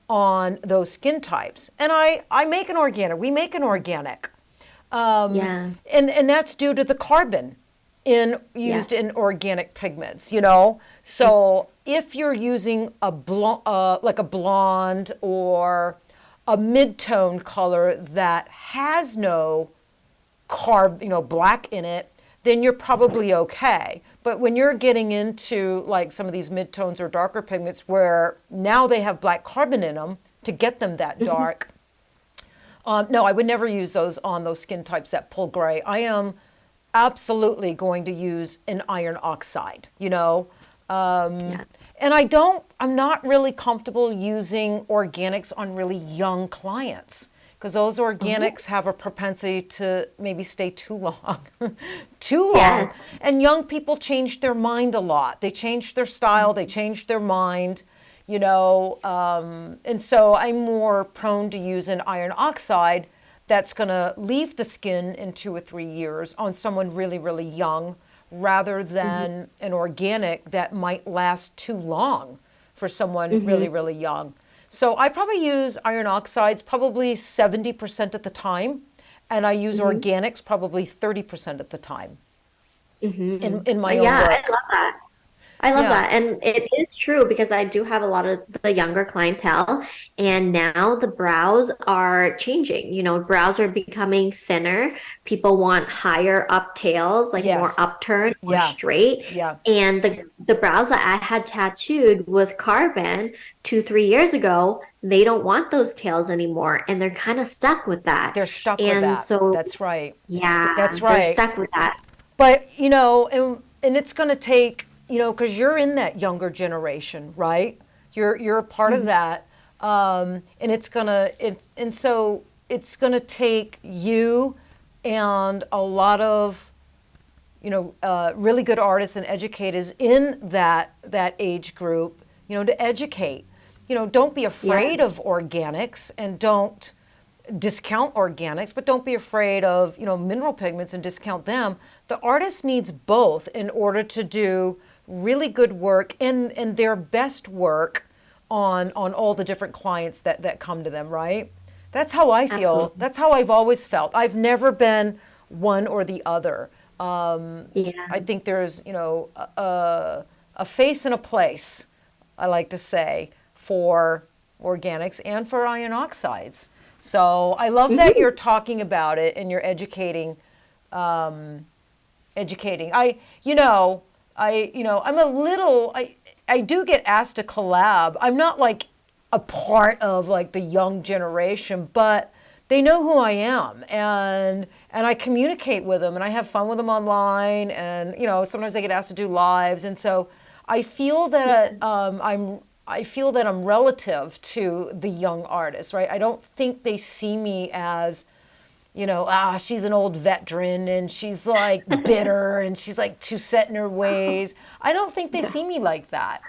on those skin types. And I make an organic, we make an organic. Yeah. And that's due to the carbon Yeah. used in organic pigments. So if you're using like a blonde or a mid-tone color that has no black in it, then you're probably okay. But when you're getting into like some of these mid-tones or darker pigments where now they have black carbon in them to get them that Mhm. dark, no, I would never use those on those skin types that pull gray. I am absolutely going to use an iron oxide. Yeah. And I'm not really comfortable using organics on really young clients because those Oh, organics have a propensity to maybe stay too long, too long. yes. And young people change their mind a lot. They change their style, they change their mind. And so I'm more prone to use an iron oxide that's going to leave the skin in 2 or 3 years on someone really, really young rather Hmm. than an organic that might last too long for someone Hmm. really, really young. So I probably use iron oxides probably 70% of the time, and I use Hmm. organics probably 30% of the time Hmm. in my own Yeah, I work. love that. I love Yeah. that. And it is true because I do have a lot of the younger clientele, and now the brows are changing. Brows are becoming thinner. People want higher up tails, like more Yes. upturned, more Yeah. straight. Yeah. And the brows that I had tattooed with carbon 2, 3 years ago, they don't want those tails anymore, and they're kind of stuck with that. They're stuck with And that. so, That's right. yeah, That's they're right. stuck with that. But, and it's going to take, because you're in that younger generation, right? You're a part of Mhm. that. And so it's going to take you and a lot of, really good artists and educators in that age group, to educate. Don't be Yeah, afraid of organics and don't discount organics, but don't be afraid of, mineral pigments and discount them. The artist needs both in order to do really good work and their best work on all the different clients that come to them, right? That's how I feel. absolutely. That's how I've always felt. I've never been one or the other. Yeah. I think there's, a face and a place, I like to say, for organics and for iron oxides. So I love that Mhm. you're talking about it and you're educating. I do get asked to collab. I'm not like a part of like the young generation, but they know who I am and I communicate with them and I have fun with them online and sometimes I get asked to do lives and so I feel that I'm relative to the young artists, right? I don't think they see me as she's an old veteran and she's like bitter and she's like too set in her ways. I don't think they No, see me like that,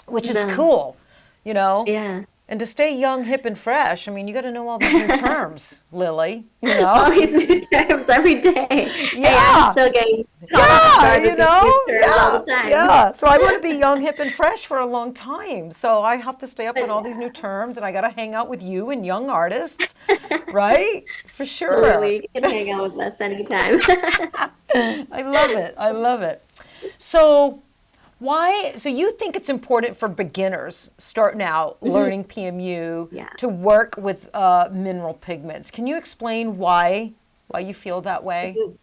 which is no. cool, you know? Yeah. And to stay young, hip, and fresh, I mean, you got to know all these new terms, Lily, All these new terms every day. Hey, I'm Yeah, still getting caught off yeah, guard with these new terms all the time. yeah. So I want to be young, hip, and fresh for a long time. So I have to stay up But on all these new terms and I got to hang out with you and young artists, right? For sure. Lily, you can hang out with us anytime. I love it. I love it. So so you think it's important for beginners starting out Mhm. learning PMU Yeah. to work with mineral pigments? Can you explain why you feel that way? Mhm.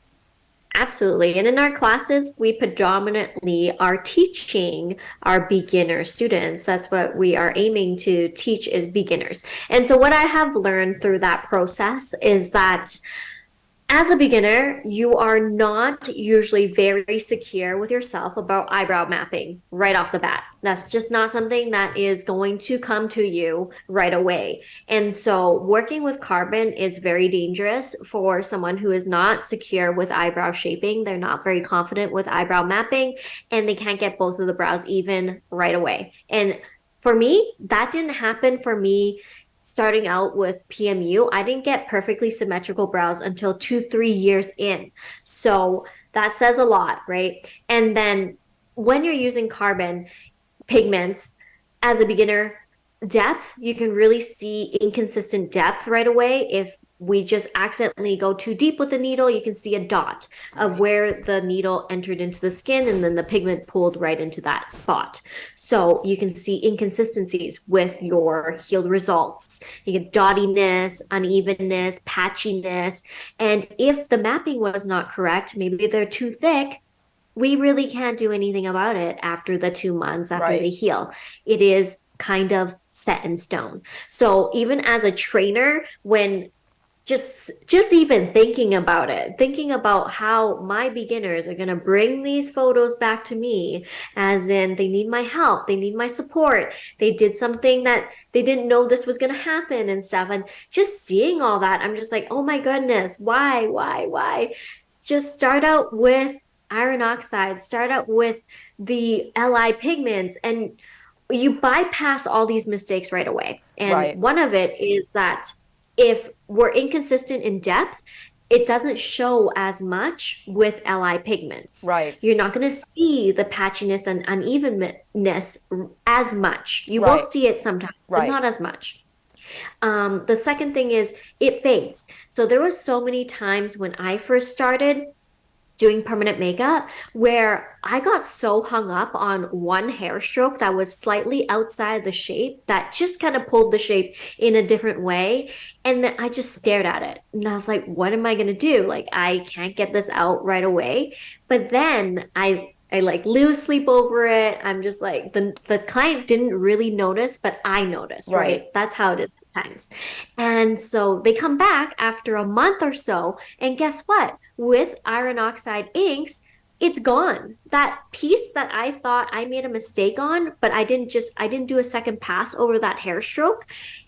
Absolutely. And in our classes, we predominantly are teaching our beginner students. That's what we are aiming to teach is beginners. And so what I have learned through that process is that As a beginner, you are not usually very secure with yourself about eyebrow mapping right off the bat. That's just not something that is going to come to you right away. And so, working with carbon is very dangerous for someone who is not secure with eyebrow shaping. They're not very confident with eyebrow mapping, and they can't get both of the brows even right away. And for me, that didn't happen for me starting out with PMU. I didn't get perfectly symmetrical brows until 2, 3 years in. So that says a lot, right? And then when you're using carbon pigments as a beginner, depth, you can really see inconsistent depth right away. If we just accidentally go too deep with the needle, you can see a dot of Right. where the needle entered into the skin and then the pigment pulled right into that spot. So you can see inconsistencies with your healed results. You get dottiness, unevenness, patchiness. And if the mapping was not correct, maybe they're too thick, we really can't do anything about it after the 2 months after they Right. heal. It is kind of set in stone. So even as a trainer, when just even thinking about it, thinking about how my beginners are going to bring these photos back to me, as in they need my help, they need my support, they did something that they didn't know this was going to happen and stuff, and just seeing all that, I'm just like, oh my goodness, why? Just start out with iron oxide, start out with the Li pigments, and you bypass all these mistakes right away. And Right. one of it is that if we're inconsistent in depth, it doesn't show as much with Li pigments. Right. You're not going to see the patchiness and unevenness as much. You will Right. see it sometimes, but Right. not as much. The second thing is it fades. So there was so many times when I first started doing permanent makeup where I got so hung up on one hair stroke that was slightly outside the shape that just kind of pulled the shape in a different way. And then I just stared at it and I was like, what am I going to do? Like, I can't get this out right away. But then I like lose sleep over it. I'm just like the client didn't really notice, but I noticed, Right. right? That's how it is sometimes. And so they come back after a month or so, and guess what? With iron oxide inks, it's gone. That piece that I thought I made a mistake on, but I didn't do a second pass over that hair stroke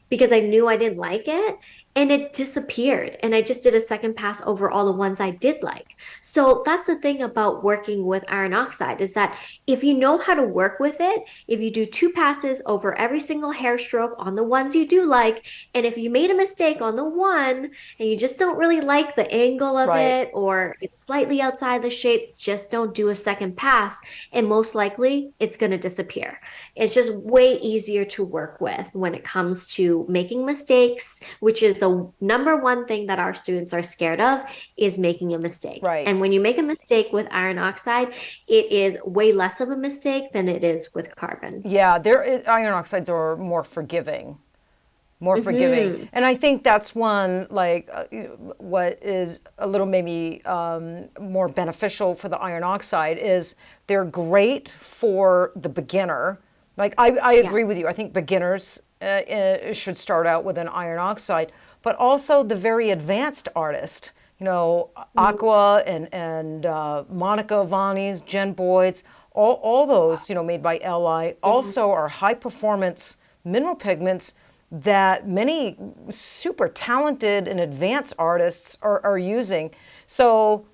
because I knew I didn't like it. And it disappeared. And I just did a second pass over all the ones I did like. So that's the thing about working with iron oxide is that if you know how to work with it, if you do 2 passes over every single hair stroke on the ones you do like, and if you made a mistake on the one and you just don't really like the angle of Right. it or it's slightly outside the shape, just don't do a second pass. And most likely it's going to disappear. It's just way easier to work with when it comes to making mistakes, which is the number one thing that our students are scared of is making a mistake. Right. And when you make a mistake with iron oxide, it is way less of a mistake than it is with carbon. Yeah, iron oxides are more forgiving. More forgiving. Mm-hmm. And I think that's one, like, what is a little maybe more beneficial for the iron oxide is they're great for the beginner. Like, I Yeah. agree with you. I think beginners should start out with an iron oxide, but also the very advanced artist, Aqua and Monica Vani's, Jen Boyd's, all those, made by Li, Mm-hmm. also are high performance mineral pigments that many super talented and advanced artists are using. So,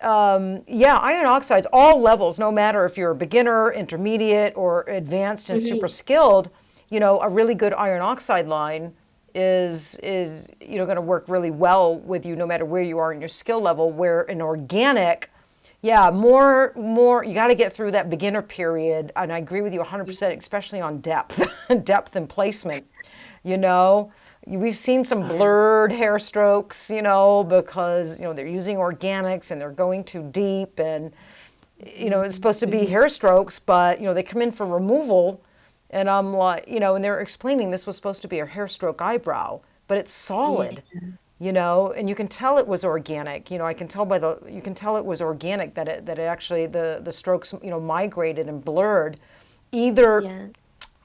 yeah, iron oxides, all levels, no matter if you're a beginner, intermediate, or advanced and super Mm-hmm. skilled, a really good iron oxide line is going to work really well with you no matter where you are in your skill level. Where an organic, yeah, more you got to get through that beginner period, and I agree with you 100%, especially on depth, depth and placement. We've seen some Oh, yeah. blurred hair strokes, because they're using organics and they're going too deep, and it's supposed to be Mm-hmm. hair strokes, but they come in for removal, and I'm like, and they're explaining this was supposed to be a hair stroke eyebrow, but it's Yeah. solid, and you can tell it was organic. I can tell you can tell it was organic, that it actually the strokes migrated and blurred, either Yeah.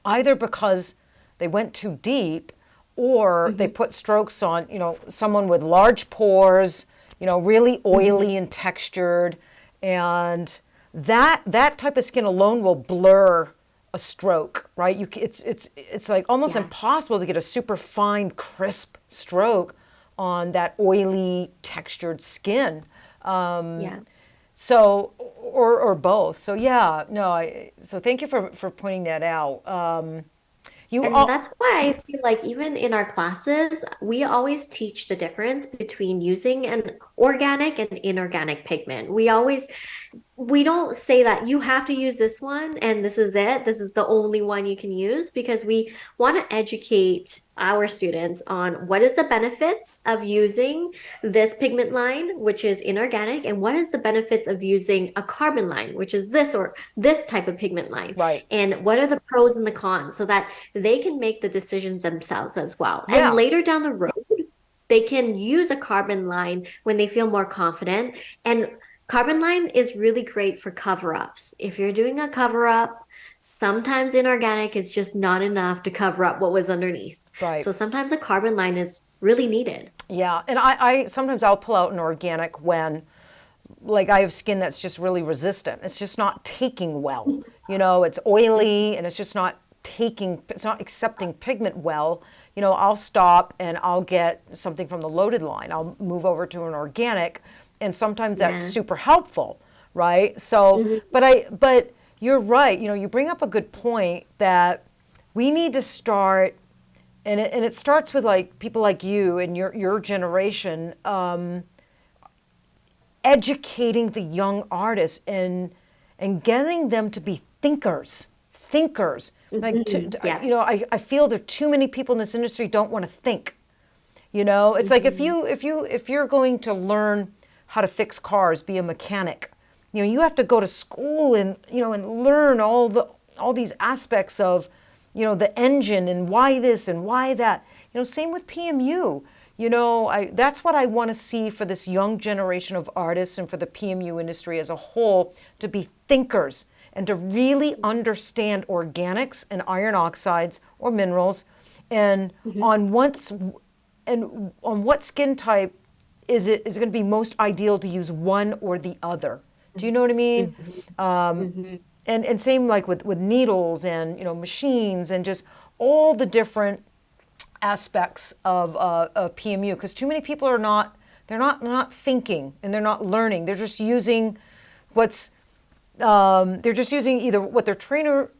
either because they went too deep or they Mm-hmm. put strokes on, someone with large pores, really oily and textured, and that type of skin alone will blur a stroke, right? It's like almost impossible to get a super fine, crisp stroke on that oily, textured skin. Yeah. So, or both. So yeah, no. So thank you for pointing that out. You And all that's why I feel like even in our classes, we always teach the difference between using an organic and inorganic pigment. We don't say that you have to use this one and this is it. This is the only one you can use because we want to educate our students on what is the benefits of using this pigment line, which is inorganic, and what is the benefits of using a carbon line, which is this or this type of pigment line, right? and what are the pros and the cons so that they can make the decisions themselves as well. And Yeah, later down the road, they can use a carbon line when they feel more confident. And carbon line is really great for cover-ups. If you're doing a cover-up, sometimes inorganic is just not enough to cover up what was underneath. right. So sometimes a carbon line is really needed. Yeah, and I sometimes I'll pull out an organic when, like, I have skin that's just really resistant. It's just not taking well. It's oily and it's just not it's not accepting pigment well. I'll stop and I'll get something from the loaded line. I'll move over to an organic, and sometimes that's Yeah. super helpful, right? So, but you're right. You bring up a good point that we need to start, and it starts with like people like you and your generation, educating the young artists and getting them to be thinkers. Like, Yeah. I feel there are too many people in this industry don't want to think. It's like if you're going to learn how to fix cars, be a mechanic, you have to go to school and and learn all these aspects of the engine and why this and why that. Same with PMU. That's what I want to see for this young generation of artists and for the PMU industry as a whole, to be thinkers and to really understand organics and iron oxides or minerals, and on what skin type is it going to be most ideal to use one or the other. Do you know what I mean? And same like with needles and machines and just all the different aspects of PMU, because too many people are not thinking and they're not learning. They're just using either what their trainer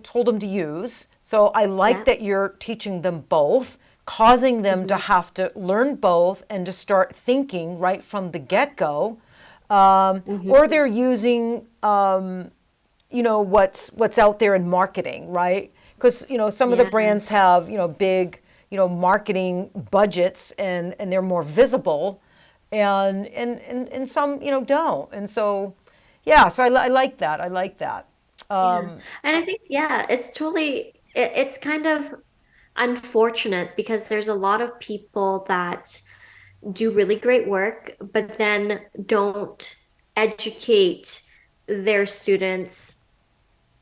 told them to use. So I like that you're teaching them both, causing them to have to learn both and to start thinking right from the get-go. Or they're using what's out there in marketing, right? Because some of the brands have big marketing budgets and they're more visible, and some don't, and so so I like that. Yeah. And I think, yeah, it's kind of unfortunate because there's a lot of people that do really great work, but then don't educate their students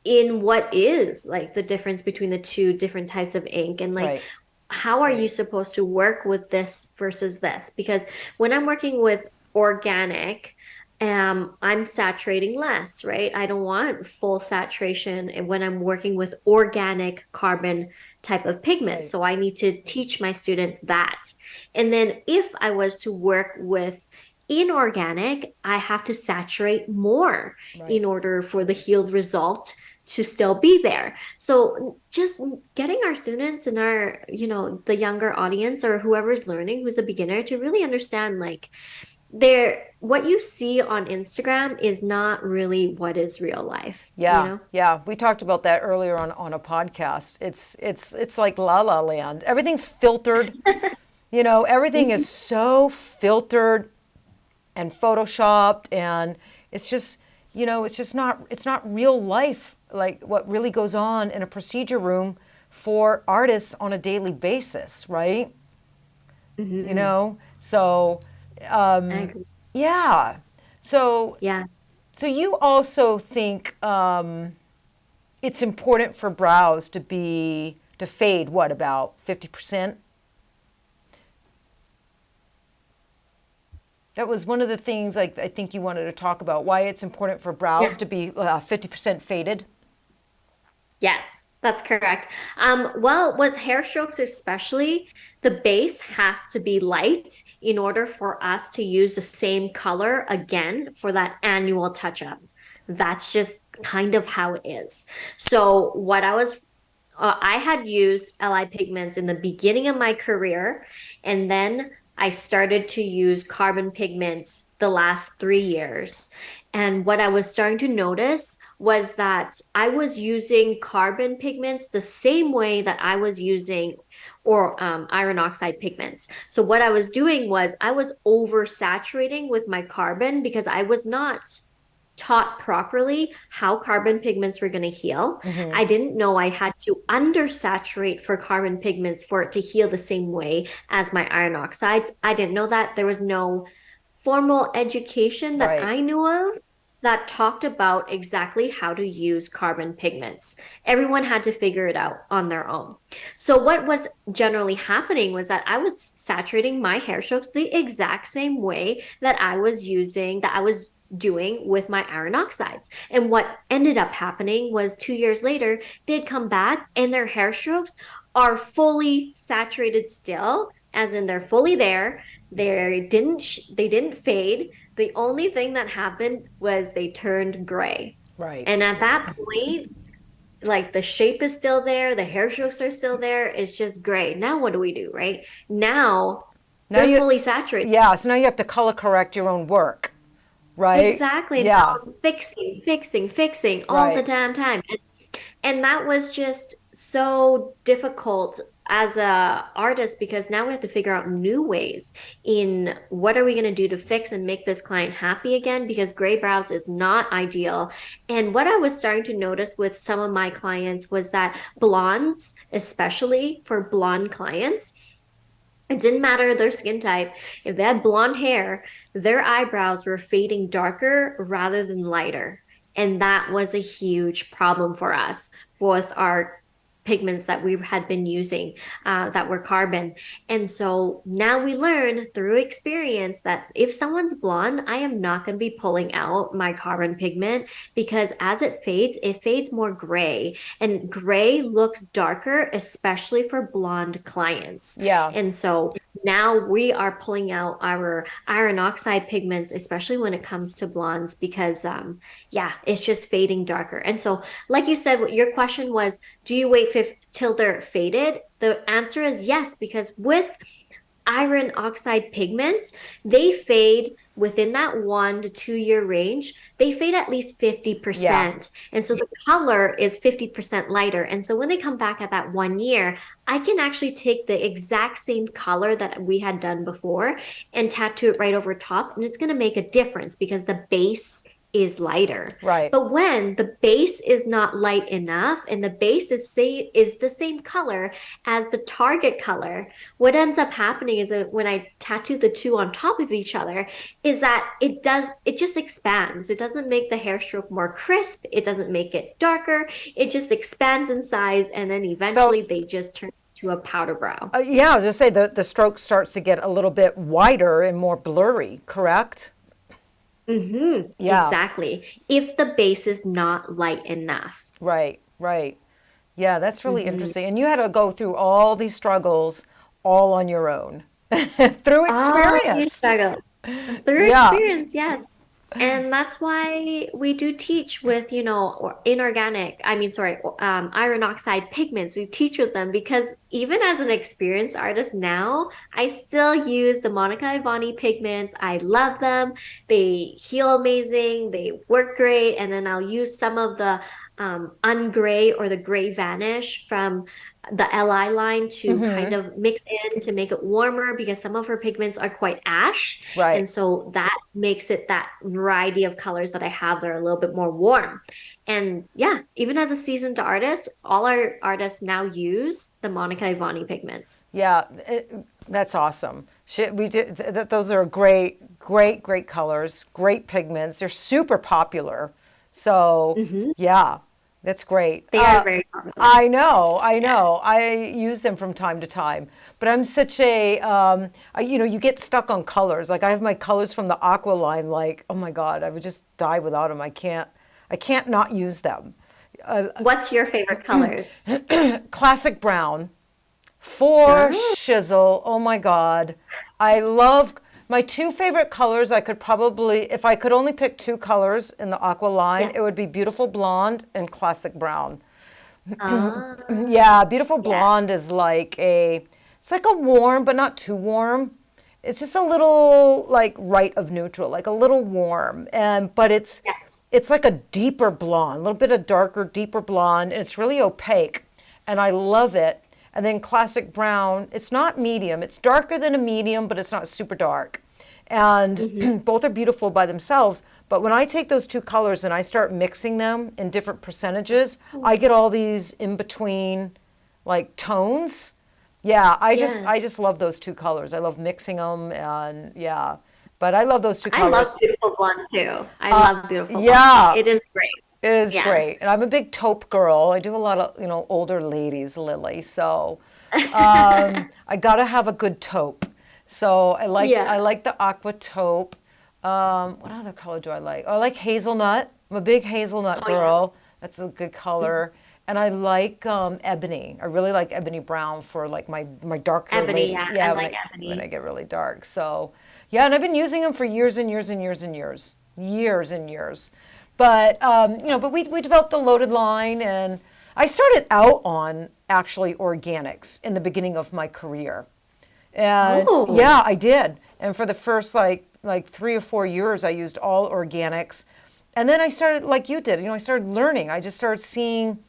in what is like the difference between the two different types of ink, and like Right. how are you supposed to work with this versus this? Because when I'm working with organic, I'm saturating less, right? I don't want full saturation when I'm working with organic carbon type of pigment. Right. So I need to teach my students that. And then if I was to work with inorganic, I have to saturate more Right. in order for the healed result to still be there. So just getting our students and our, the younger audience or whoever's learning, who's a beginner, to really understand like what you see on Instagram is not really what is real life, Yeah, yeah. We talked about that earlier on a podcast. It's like La La Land. Everything's filtered. Everything is so filtered and photoshopped, and it's just it's not real life, like what really goes on in a procedure room for artists on a daily basis, right? So I agree. yeah. So Yeah. so you also think it's important for brows to fade, what, about 50%? That was one of the things like I think you wanted to talk about, why it's important for brows Yeah. to be 50% faded. Yes, that's correct. Well, with hair strokes especially, the base has to be light in order for us to use the same color again for that annual touch-up. That's just kind of how it is. So I had used Li pigments in the beginning of my career, and then I started to use carbon pigments the last 3 years. And what I was starting to notice was that I was using carbon pigments the same way that I was using or iron oxide pigments. So what I was doing was I was oversaturating with my carbon because I was not taught properly how carbon pigments were going to heal. Mm-hmm. I didn't know I had to undersaturate for carbon pigments for it to heal the same way as my iron oxides. I didn't know that. There was no formal education that Right. I knew of that talked about exactly how to use carbon pigments. Everyone had to figure it out on their own. So, what was generally happening was that I was saturating my hair strokes the exact same way that I was doing with my iron oxides. And what ended up happening was 2 years later, they'd come back and their hair strokes are fully saturated still, as in they're fully there. They didn't fade. The only thing that happened was they turned gray. Right. And at that point, like the shape is still there, the hair strokes are still there. It's just gray. Now what do we do, right? Now Now they're you, fully saturated. yeah, so now you have to color correct your own work, right? Exactly. Now Yeah, I'm fixing all the right. damn time. And that was just so difficult as a artist because now we have to figure out new ways in what are we going to do to fix and make this client happy again because gray brows is not ideal. And what I was starting to notice with some of my clients was that blondes, especially for blonde clients, it didn't matter their skin type. If they had blonde hair, their eyebrows were fading darker rather than lighter. And that was a huge problem for us with our pigments that we had been using that were carbon. And so now we learn through experience that if someone's blonde, I am not going to be pulling out my carbon pigment because as it fades more gray. And gray looks darker, especially for blonde clients. Yeah, And so now we are pulling out our iron oxide pigments, especially when it comes to blondes, because yeah, it's just fading darker. And so, like you said, what your question was, do you wait till they're faded? The answer is yes, because with iron oxide pigments, they fade within that 1 to 2 year range. They fade at least yeah, 50%. And so the color is 50% lighter. And so when they come back at that 1 year, I can actually take the exact same color that we had done before and tattoo it right over top. And it's going to make a difference because the base is lighter. right. But when the base is not light enough and the base is the same color as the target color, what ends up happening is that when I tattoo the two on top of each other, is that it just expands. It doesn't make the hair stroke more crisp. It doesn't make it darker. It just expands in size and then So, eventually they just turn to a powder brow. yeah, I was gonna say the stroke starts to get a little bit wider and more blurry, correct? Yeah, Exactly. If the base is not light enough. right, right. Yeah, that's really Mm-hmm. interesting. And you had to go through all these struggles all on your own through Oh, you experience. struggle. Through Yeah, experience, yes. And that's why we do teach with, inorganic, I mean, sorry, iron oxide pigments. We teach with them because even as an experienced artist now, I still use the Monica Ivani pigments. I love them. They heal amazing. They work great. And then I'll use some of the ungray or the gray vanish from the Li line to kind of mix in to make it warmer because some of her pigments are quite ash. right. And so that makes it that variety of colors that I have that are a little bit more warm. And yeah, even as a seasoned artist, all our artists now use the Monica Ivani pigments. Yeah, that's awesome. We did, those are great, great, great colors, great pigments. They're super popular. So, Mhm. yeah, that's great. They are very popular. I know, I know. I use them from time to time. but I'm such a, you get stuck on colors. Like I have my colors from the Aqua line, like, oh my God, I would just die without them. I can't not use them. What's your favorite colors? Classic brown, for Oh, shizzle. Oh my God. I love my two favorite colors. I could probably, if I could only pick two colors in the Aqua line, yeah. it would be Beautiful Blonde and Classic Brown. Ah, Yeah, Beautiful yeah. Blonde is it's like a warm, but not too warm. It's just a little like right of neutral, like a little warm. But Yeah. it's like a deeper blonde, a little bit of darker, deeper blonde, and it's really opaque. And I love it. And then Classic Brown, it's not medium. It's darker than a medium, but it's not super dark. Hmm. And both are beautiful by themselves. But when I take those two colors and I start mixing them in different percentages, I get all these in between like tones. Yeah, I just Yeah. I just love those two colors. I love mixing them and yeah. But I love those two I love colors. Beautiful Blonde too. I love Beautiful Blonde. Yeah, It is great. it is Yeah. great. And I'm a big taupe girl. I do a lot of, older ladies, Lily. So I gotta have a good taupe. So Yeah. I like the aqua taupe. What other color do I like? Oh, I like hazelnut. I'm a big hazelnut Oh yeah. girl. That's a good color. And I like ebony. I really like ebony brown for like my darker Ebony, ladies. yeah. I Yeah, like when I ebony. get really dark. So yeah, and I've been using them for years and years and years and years, years and years. But but we developed a loaded line, and I started out on actually organics in the beginning of my career. And Oh, yeah, I did. And for the first like 3 or 4 years, I used all organics. And then I started like you did. I started learning. I just started seeing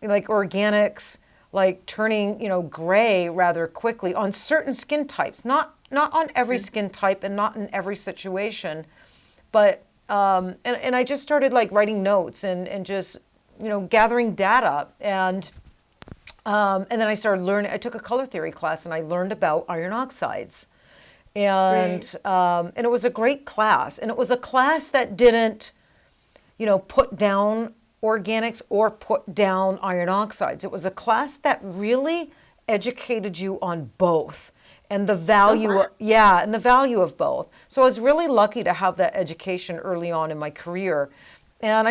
like organics like turning gray rather quickly on certain skin types. Not on every skin type and not in every situation, but and I just started like writing notes and just gathering data and then I started learning. I took a color theory class and I learned about iron oxides. And right. and it was a great class. And it was a class that didn't, put down organics or put down iron oxides. It was a class that really educated you on both and the Oh, value, wow. yeah, and the value of both. So I was really lucky to have that education early on in my career. And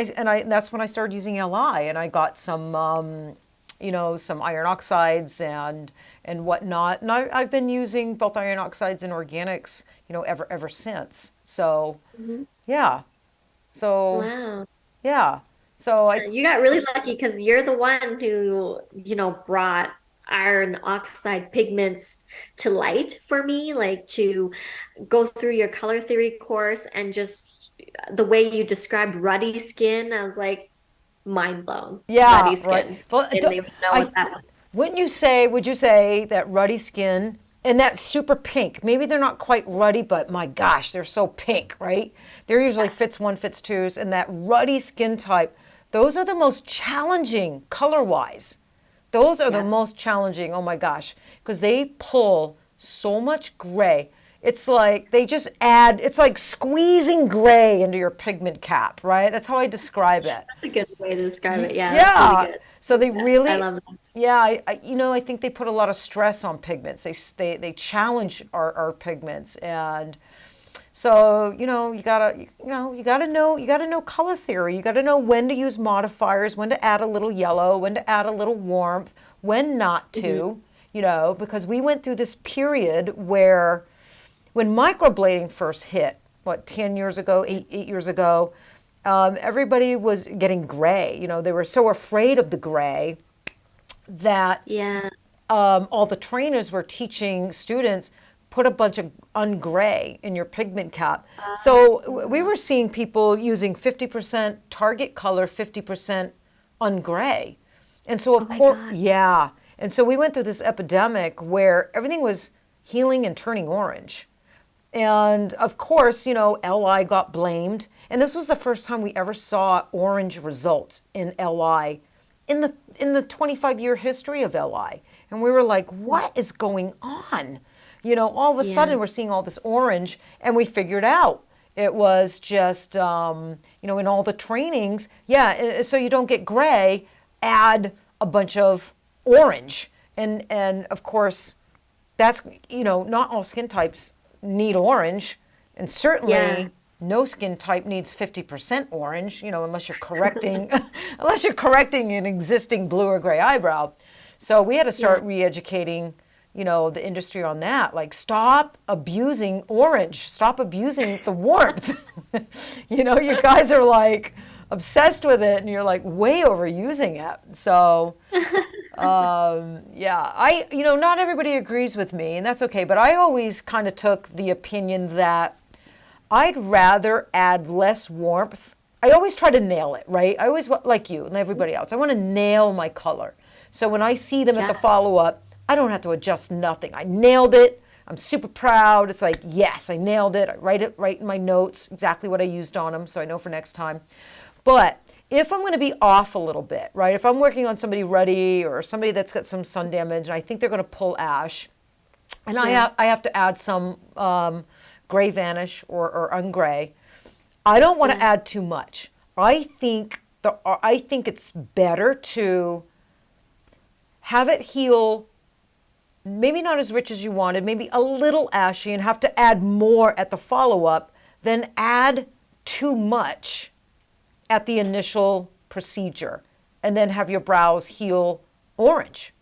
that's when I started using LI and I got some iron oxides and whatnot. And I've been using both iron oxides and organics, ever since. So Mhm. yeah, so Wow. yeah, so I You got really lucky because you're the one who, brought iron oxide pigments to light for me, like to go through your color theory course and just the way you described ruddy skin, I was like mind blown. yeah, Ruddy right. skin. Well, Didn't even know I what that was. would you say that ruddy skin and that super pink? Maybe they're not quite ruddy, but my gosh, they're so pink, right? They're usually Yeah. fits one, fits twos, and that ruddy skin type. Those are the most challenging color-wise. Those are the Yeah. most challenging, oh my gosh, because they pull so much gray. It's like they just add, it's like squeezing gray into your pigment cap, right? That's how I describe it. That's a good way to describe it. Yeah, that's really Yeah. good. So they Yeah, I really, love that. yeah, I think they put a lot of stress on pigments. They challenge our pigments, and so you gotta know color theory. You gotta know when to use modifiers, when to add a little yellow, when to add a little warmth, when not Mhm. to. Because we went through this period where when microblading first hit, what, 10 years ago, 8 years ago, everybody was getting gray. They were so afraid of the gray that Yeah. all the trainers were teaching students put a bunch of ungray in your pigment cap. So we Uh, were seeing people using 50% target color, 50% ungray. And so oh of my course, God. yeah. And so we went through this epidemic where everything was healing and turning orange. And of course, LI got blamed. And this was the first time we ever saw orange results in LI in the 25-year history of LI. And we were like, what is going on? All of a Yeah. sudden we're seeing all this orange and we figured out it was just, in all the trainings, yeah, so you don't get gray, add a bunch of orange. And of course, that's, not all skin types need orange, and certainly Yeah. no skin type needs 50% orange, unless you're correcting, unless you're correcting an existing blue or gray eyebrow. So we had to start re-educating, the industry on that. Like, stop abusing orange, stop abusing the warmth. You guys are like obsessed with it, and you're like way overusing it. So, not everybody agrees with me, and that's okay. But I always kind of took the opinion that I'd rather add less warmth. I always try to nail it, right? I always, like you and everybody else, I want to nail my color. So when I see them at the follow-up, I don't have to adjust nothing. I nailed it. I'm super proud. It's like, yes, I nailed it. I write it right in my notes, exactly what I used on them, so I know for next time. But if I'm going to be off a little bit, right? If I'm working on somebody ruddy or somebody that's got some sun damage and I think they're going to pull ash, and I have to add some gray vanish or ungray, I don't want to add too much. I think it's better to have it heal, maybe not as rich as you wanted, maybe a little ashy, and have to add more at the follow-up than add too much at the initial procedure and then have your brows heal orange.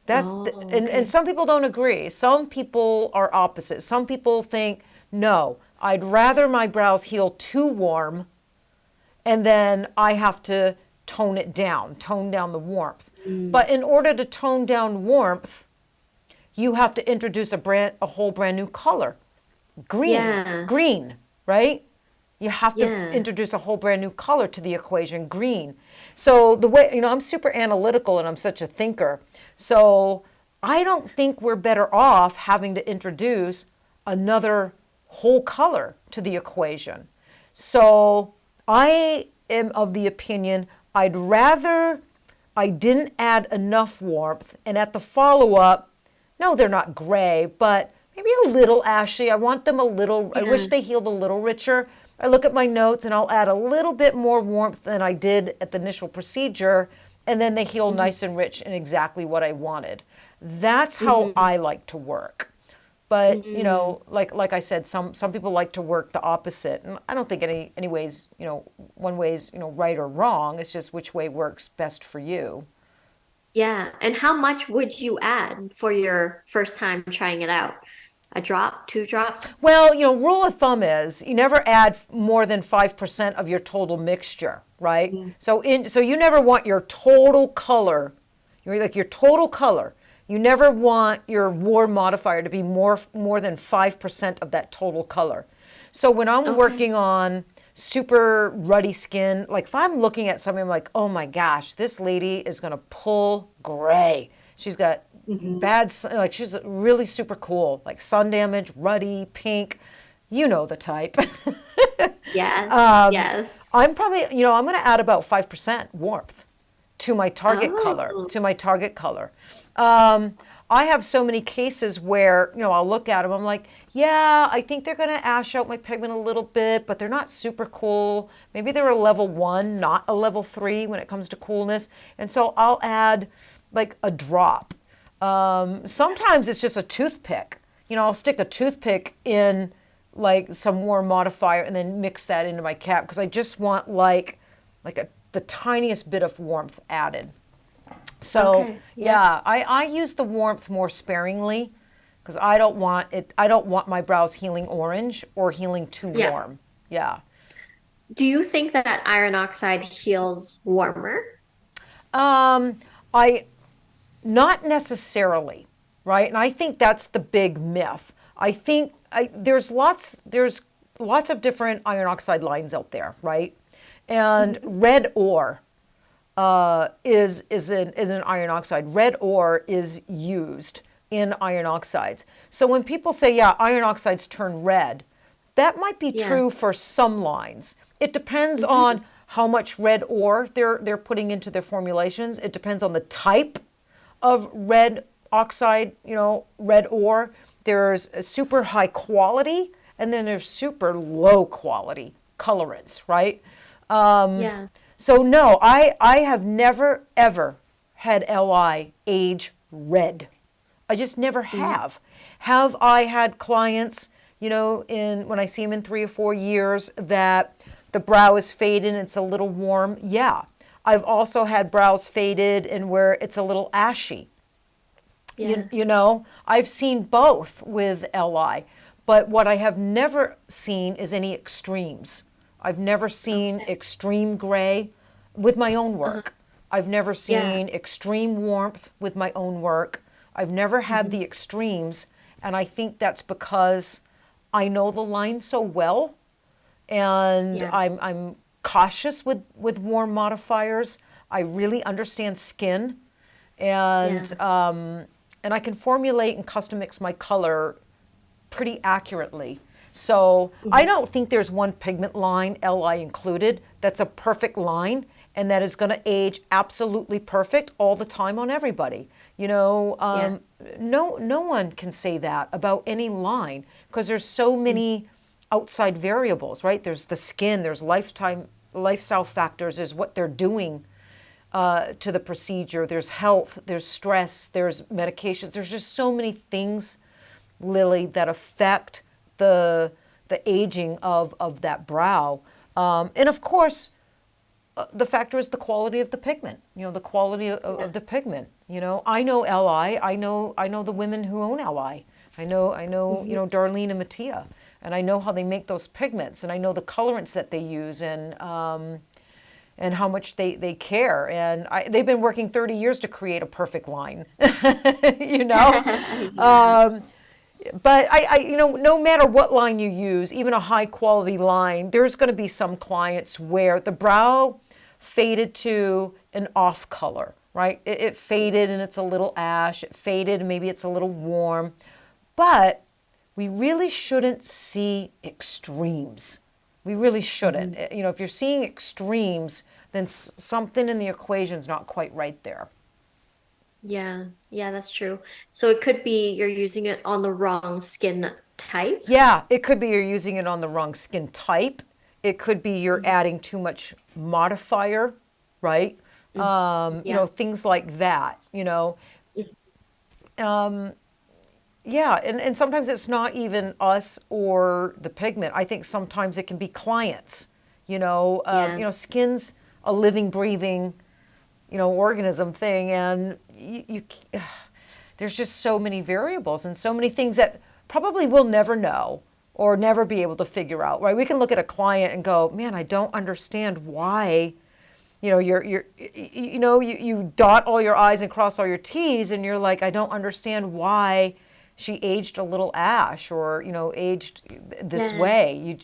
And some people don't agree. Some people are opposite. Some people think, no, I'd rather my brows heal too warm and then I have to tone down the warmth. But in order to tone down warmth, you have to introduce a whole brand new color. Green, right? You have to introduce a whole brand new color to the equation, green. So the way, I'm super analytical and I'm such a thinker. So I don't think we're better off having to introduce another whole color to the equation. So I am of the opinion I'd rather I didn't add enough warmth, and at the follow-up, no, they're not gray, but maybe a little ashy. I want them a little, I wish they healed a little richer. I look at my notes and I'll add a little bit more warmth than I did at the initial procedure, and then they heal nice and rich and exactly what I wanted. That's how I like to work. But, like I said, some people like to work the opposite. And I don't think any ways, one way is, right or wrong. It's just which way works best for you. Yeah. And how much would you add for your first time trying it out? A drop, 2 drops? Well, rule of thumb is you never add more than 5% of your total mixture, right? So you never want your total color, your total color. You never want your warm modifier to be more than 5% of that total color. So when I'm working on super ruddy skin, like if I'm looking at something, I'm like, oh my gosh, this lady is going to pull gray. She's got bad, like she's really super cool, like sun damage, ruddy, pink, the type. Yes. I'm probably, I'm going to add about 5% warmth to my target color. I have so many cases where, I'll look at them, I'm like, yeah, I think they're going to ash out my pigment a little bit, but they're not super cool. Maybe they're a level 1, not a level 3 when it comes to coolness. And so I'll add like a drop. Sometimes it's just a toothpick. I'll stick a toothpick in like some warm modifier and then mix that into my cap because I just want the tiniest bit of warmth added. So I use the warmth more sparingly because I don't want my brows healing orange or healing too warm. Yeah. Do you think that iron oxide heals warmer? Not necessarily, right? And I think that's the big myth. I think there's lots of different iron oxide lines out there, right? And red ore is an iron oxide. Red ore is used in iron oxides. So when people say, iron oxides turn red, that might be true for some lines. It depends on how much red ore they're putting into their formulations. It depends on the type of red oxide, red ore. There's a super high quality, and then there's super low quality colorants, right? So no, I have never, ever had LI age red. I just never Mm-hmm. have. Have I had clients, you know, in when I see them in 3 or 4 years that the brow is faded and it's a little warm? Yeah. I've also had brows faded and where it's a little ashy. Yeah. You know, I've seen both with LI, but what I have never seen is any extremes. I've never seen Okay. extreme gray with my own Uh-huh. work. I've never Yeah. seen extreme warmth with my own work. I've never had Hmm. the extremes, and I think that's because I know the line so well, and Yeah. I'm cautious with warm modifiers. I really understand skin, Yeah. and I can formulate and custom mix my color pretty accurately. So I Hmm. don't think there's one pigment line, LI included, that's a perfect line and that is going to age absolutely perfect all the time on everybody. You know, Yeah. no one can say that about any line because there's so many outside variables, right? There's the skin, there's lifestyle factors, there's what they're doing to the procedure. There's health, there's stress, there's medications. There's just so many things, Lily, that affect the aging of that brow. And of course, the factor is the quality of the pigment. You know, the quality Yeah. of the pigment. You know, I know Li. I know the women who own Li. I know you Hmm. know Darlene and Mattia, and I know how they make those pigments, and I know the colorants that they use, and how much they care. And they've been working 30 years to create a perfect line, you know? Yeah. But you know, no matter what line you use, even a high quality line, there's going to be some clients where the brow faded to an off color, right? It faded and it's a little ash. It faded and maybe it's a little warm. But we really shouldn't see extremes. We really shouldn't. Hmm. You know, if you're seeing extremes, then something in the equation's not quite right there. Yeah. Yeah, that's true. So it could be you're using it on the wrong skin type. Yeah, it could be you're using it on the wrong skin type. It could be you're Mhm. adding too much modifier, right? Mhm. You Yeah. know, things like that, you know. Mhm. Yeah, and sometimes it's not even us or the pigment. I think sometimes it can be clients. Yeah. You know, skin's a living, breathing, you know, organism thing, and there's just so many variables and so many things that probably we'll never know or never be able to figure out, right? We can look at a client and go, man, I don't understand why, you know, you dot all your I's and cross all your T's, and you're like, I don't understand why she aged a little ash or, you know, aged this Yeah. way.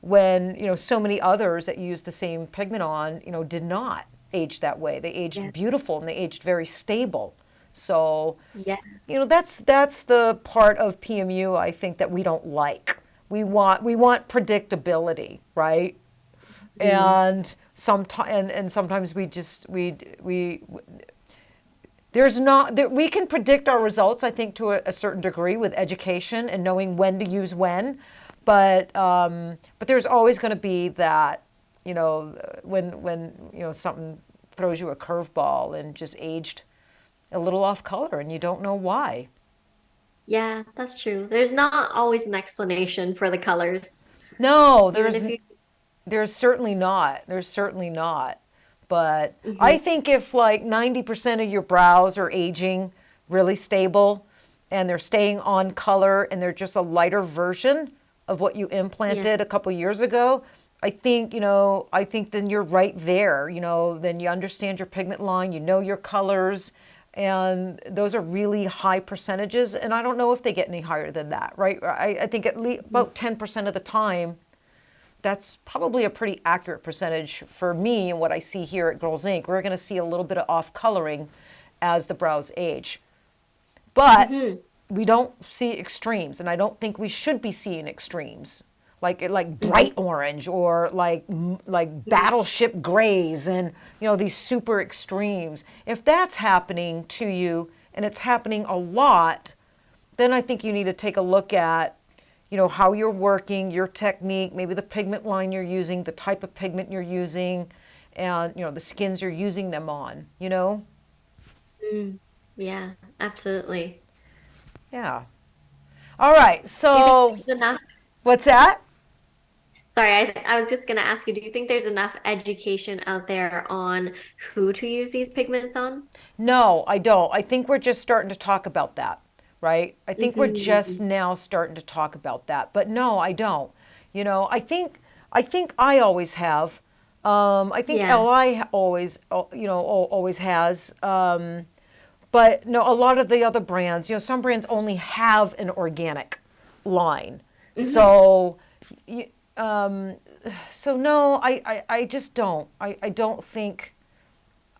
When you know, so many others that used the same pigment on, you know, did not age that way. They Yeah. aged beautiful and they aged very stable. So, Yeah. you know, that's the part of PMU I think that we don't like. We want predictability, right? Mhm. And sometimes we just we there's not there, we can predict our results, I think, to a certain degree with education and knowing when to use when, but there's always going to be that, you know, when you know something throws you a curveball and just aged a little off color and you don't know why. Yeah, that's true. There's not always an explanation for the colors, No, even if you. there's certainly not. There's certainly not. But I Mhm. think if like 90% of your brows are aging really stable and they're staying on color and they're just a lighter version of what you Yeah. implanted a couple years ago, I think, you know, I think then you're right there. You know, then you understand your pigment line, you know your colors, and those are really high percentages. And I don't know if they get any higher than that, right? I think at least Mhm. about 10% of the time that's probably a pretty accurate percentage for me and what I see here at Girlz Ink. We're going to see a little bit of off coloring as the brows age. But Mhm. we don't see extremes, and I don't think we should be seeing extremes. Like Mhm. bright orange or like Mhm. battleship grays and you know these super extremes. If that's happening to you and it's happening a lot, then I think you need to take a look at, you know, how you're working, your technique, maybe the pigment line you're using, the type of pigment you're using, and you know the skins you're using them on. You know. Mm. Yeah, absolutely. Yeah. All right. Do you think So there's enough? what's that? Sorry, I was just going to ask you, do you think there's enough education out there on who to use these pigments on? No, I don't. I think we're just starting to talk about that, right? I think we're just Hmm. now starting to talk about that. But no, I don't. I think I always have. I think Yeah. Li always, always has. But no, a lot of the other brands, some brands only have an organic line. Hmm. So, y- so no, I just don't. I don't think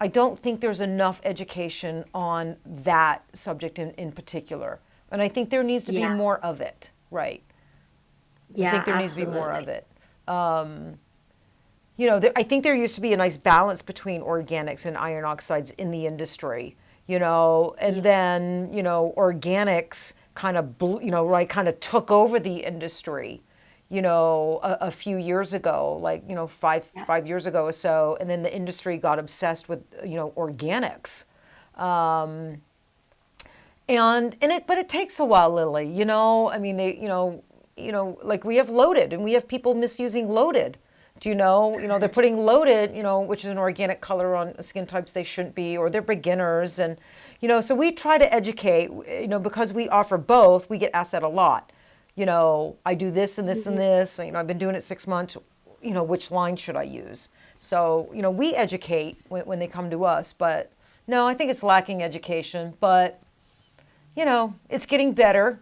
there's enough education on that subject in particular. And I think there needs to be Yeah. more of it, right? I think Yeah, there needs to be more of absolutely. it. I think there used to be a nice balance between organics and iron oxides in the industry, and Yeah. then, organics kind of, right, kind of took over the industry, a few years ago, like, five, Yeah. 5 years ago or so. And then the industry got obsessed with, organics. But it takes a while, Lily, I mean, like we have loaded and we have people misusing loaded. Do they're putting loaded, which is an organic color on skin types they shouldn't be, or they're beginners. And, so we try to educate, because we offer both, we get asked that a lot. I do this and this and Mhm. this, I've been doing it 6 months, which line should I use? So, we educate when they come to us, but no, I think it's lacking education, but it's getting better,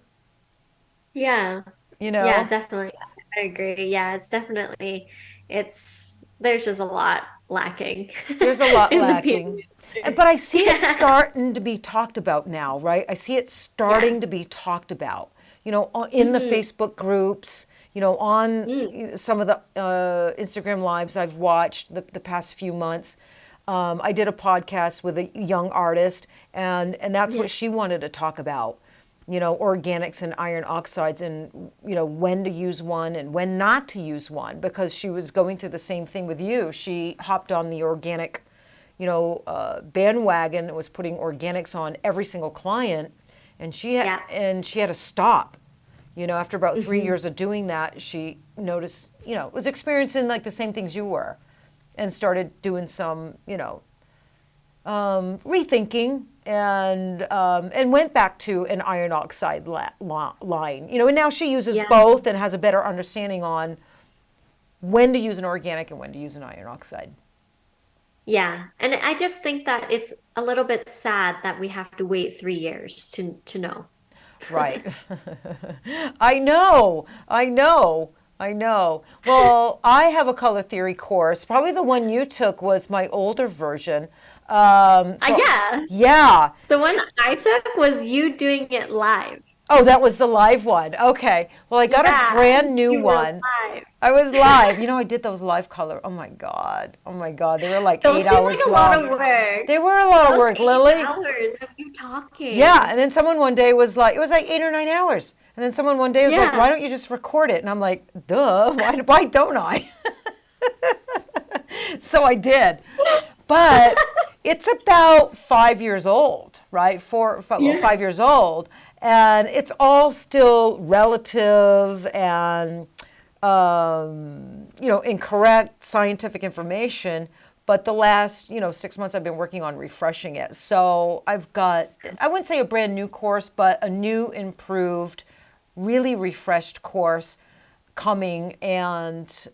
Yeah. you Yeah, know. definitely. I agree. Yeah, it's definitely there's just a lot lacking There's a lot in the beauty lacking. industry. But I see it Yeah. starting to be talked about now, right? I see it Yeah. starting to be talked about, in the Hmm. Facebook groups, on some of the Instagram lives I've watched the past few months. I did a podcast with a young artist, and that's Yeah. what she wanted to talk about, organics and iron oxides, and, when to use one and when not to use one, because she was going through the same thing with you. She hopped on the organic, bandwagon and was putting organics on every single client, and Yeah. she had to stop. After about three Hmm. years of doing that, she noticed, was experiencing like the same things you were, and started doing some, rethinking, and went back to an iron oxide line. And now she uses Yeah. both and has a better understanding on when to use an organic and when to use an iron oxide. Yeah. And I just think that it's a little bit sad that we have to wait 3 years to know. Right. I know. I know. I know. Well, I have a color theory course. Probably the one you took was my older version. So, Yeah. yeah. The one I took was you doing it live. Oh, that was the live one. Okay. Well, I got a Yeah. brand new You were one. live. I was live. I did those live color. Oh my God. Oh my God. They were like eight Those seem like hours a lot long. of work. They were a lot of Those work, eight Lily. hours of you Yeah. talking. And then someone one day was like, it was like 8 or 9 hours. And then someone one day was like, why Yeah. don't you just record it? And I'm like, duh, why don't I? So I did. But it's about 5 years old, right? Well, Yeah. 5 years old. And it's all still relative and, incorrect scientific information. But the last, 6 months I've been working on refreshing it. So I've got, I wouldn't say a brand new course, but a new, improved, really refreshed course coming, and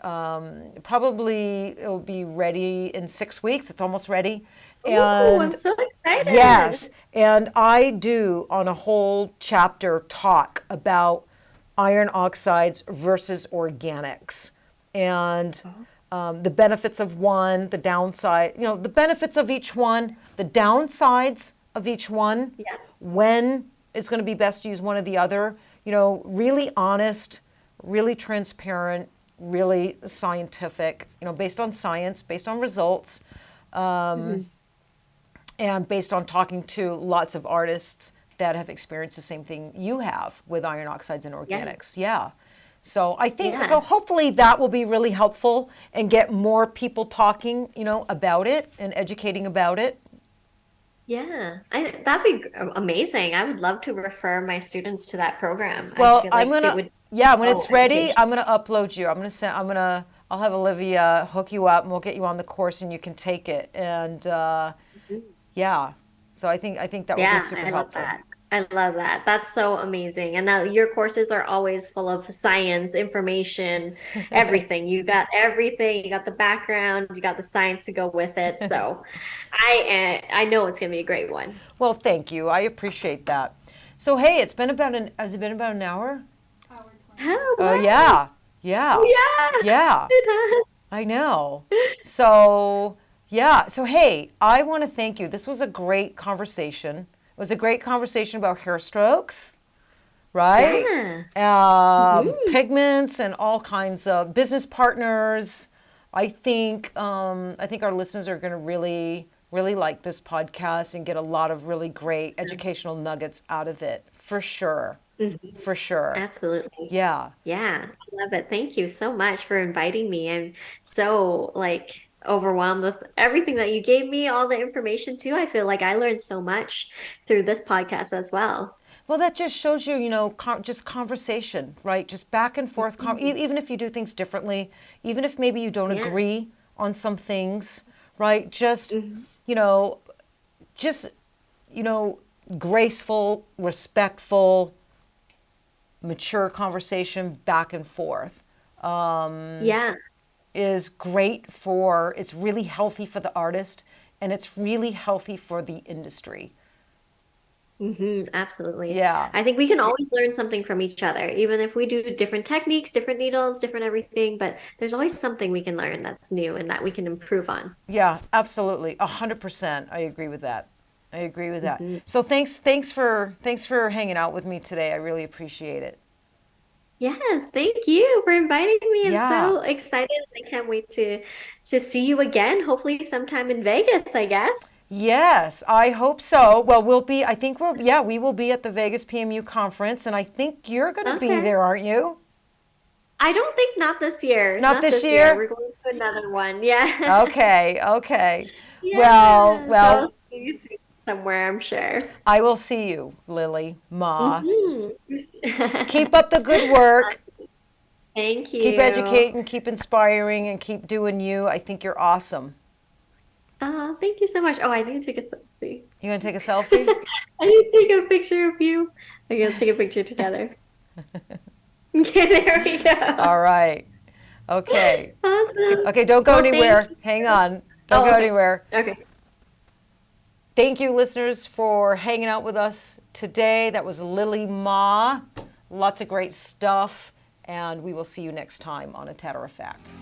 probably it'll be ready in 6 weeks. It's almost ready. Ooh, I'm And so yes, excited. and I do on a whole chapter talk about iron oxides versus organics, and the benefits of one, the downside, the benefits of each one, the downsides of each one, Yeah. when it's going to be best to use one or the other, really honest, really transparent, really scientific, based on science, based on results, Mhm. and based on talking to lots of artists that have experienced the same thing you have with iron oxides and Yeah. organics. Yeah. So I think, so Yeah. hopefully that will be really helpful and get more people talking, about it and educating about it. Yeah, that'd be amazing. I would love to refer my students to that program. I Well, feel I'm like it gonna, would yeah, when oh it's ready, education. I'm gonna upload you. I'll have Olivia hook you up and we'll get you on the course and you can take it. And Mhm. yeah, so I think that will be Yeah, super I love helpful. that. I love that. That's so amazing. And now your courses are always full of science, information, everything. You got everything. You got the background, you got the science to go with it. So I know it's gonna be a great one. Well, thank you. I appreciate that. So hey, has it been about an hour? Oh, Oh wow. yeah, yeah, Yeah, yeah. it has. I know. So, yeah. So, hey, I want to thank you. This was a great conversation. It was a great conversation about hair strokes, right? Yeah. Hmm. Pigments and all kinds of business partners. I think our listeners are going to really, really like this podcast and get a lot of really great educational nuggets out of it, for sure. Mhm. For sure. Absolutely. Yeah. Yeah, I love it. Thank you so much for inviting me. I'm so like overwhelmed with everything that you gave me, all the information too. I feel like I learned so much through this podcast as well. Well, that just shows you, just conversation, right? Just back and forth, Mhm. even if you do things differently, even if maybe you don't Yeah. agree on some things, right? Mhm. You know, just, you know, graceful, respectful, mature conversation back and forth Yeah. is it's really healthy for the artist and it's really healthy for the industry. Absolutely. Yeah. I think we can always learn something from each other, even if we do different techniques, different needles, different everything, but there's always something we can learn that's new and that we can improve on. Yeah, absolutely. 100%. I agree with that. I agree with that. Mhm. So thanks for hanging out with me today. I really appreciate it. Yes, thank you for inviting me. I'm Yeah. so excited. I can't wait to see you again, hopefully sometime in Vegas, I guess. Yes, I hope so. Well, I think we will be at the Vegas PMU conference and I think you're going to be Okay. there, aren't you? I don't think not this year. Not Not this this year. year? We're going to another one. Yeah. Okay, okay. Well, Yeah. So well, I'll see you soon somewhere, I'm sure. I will see you, Lili Ma. Hmm. Keep up the good work. Thank Keep you. educating, keep inspiring, and keep doing you. I think you're awesome. Thank you so much. Oh, I need to take a selfie. You gonna take a selfie? I need to take a picture of you. I'm gonna take a picture together. Okay, there we go. All right. Okay. Awesome. Okay, don't go Well, thank anywhere. you. Hang on. Don't Oh, go okay. anywhere. Okay. Thank you, listeners, for hanging out with us today. That was Lili Ma. Lots of great stuff. And we will see you next time on A Tatter-a-fact.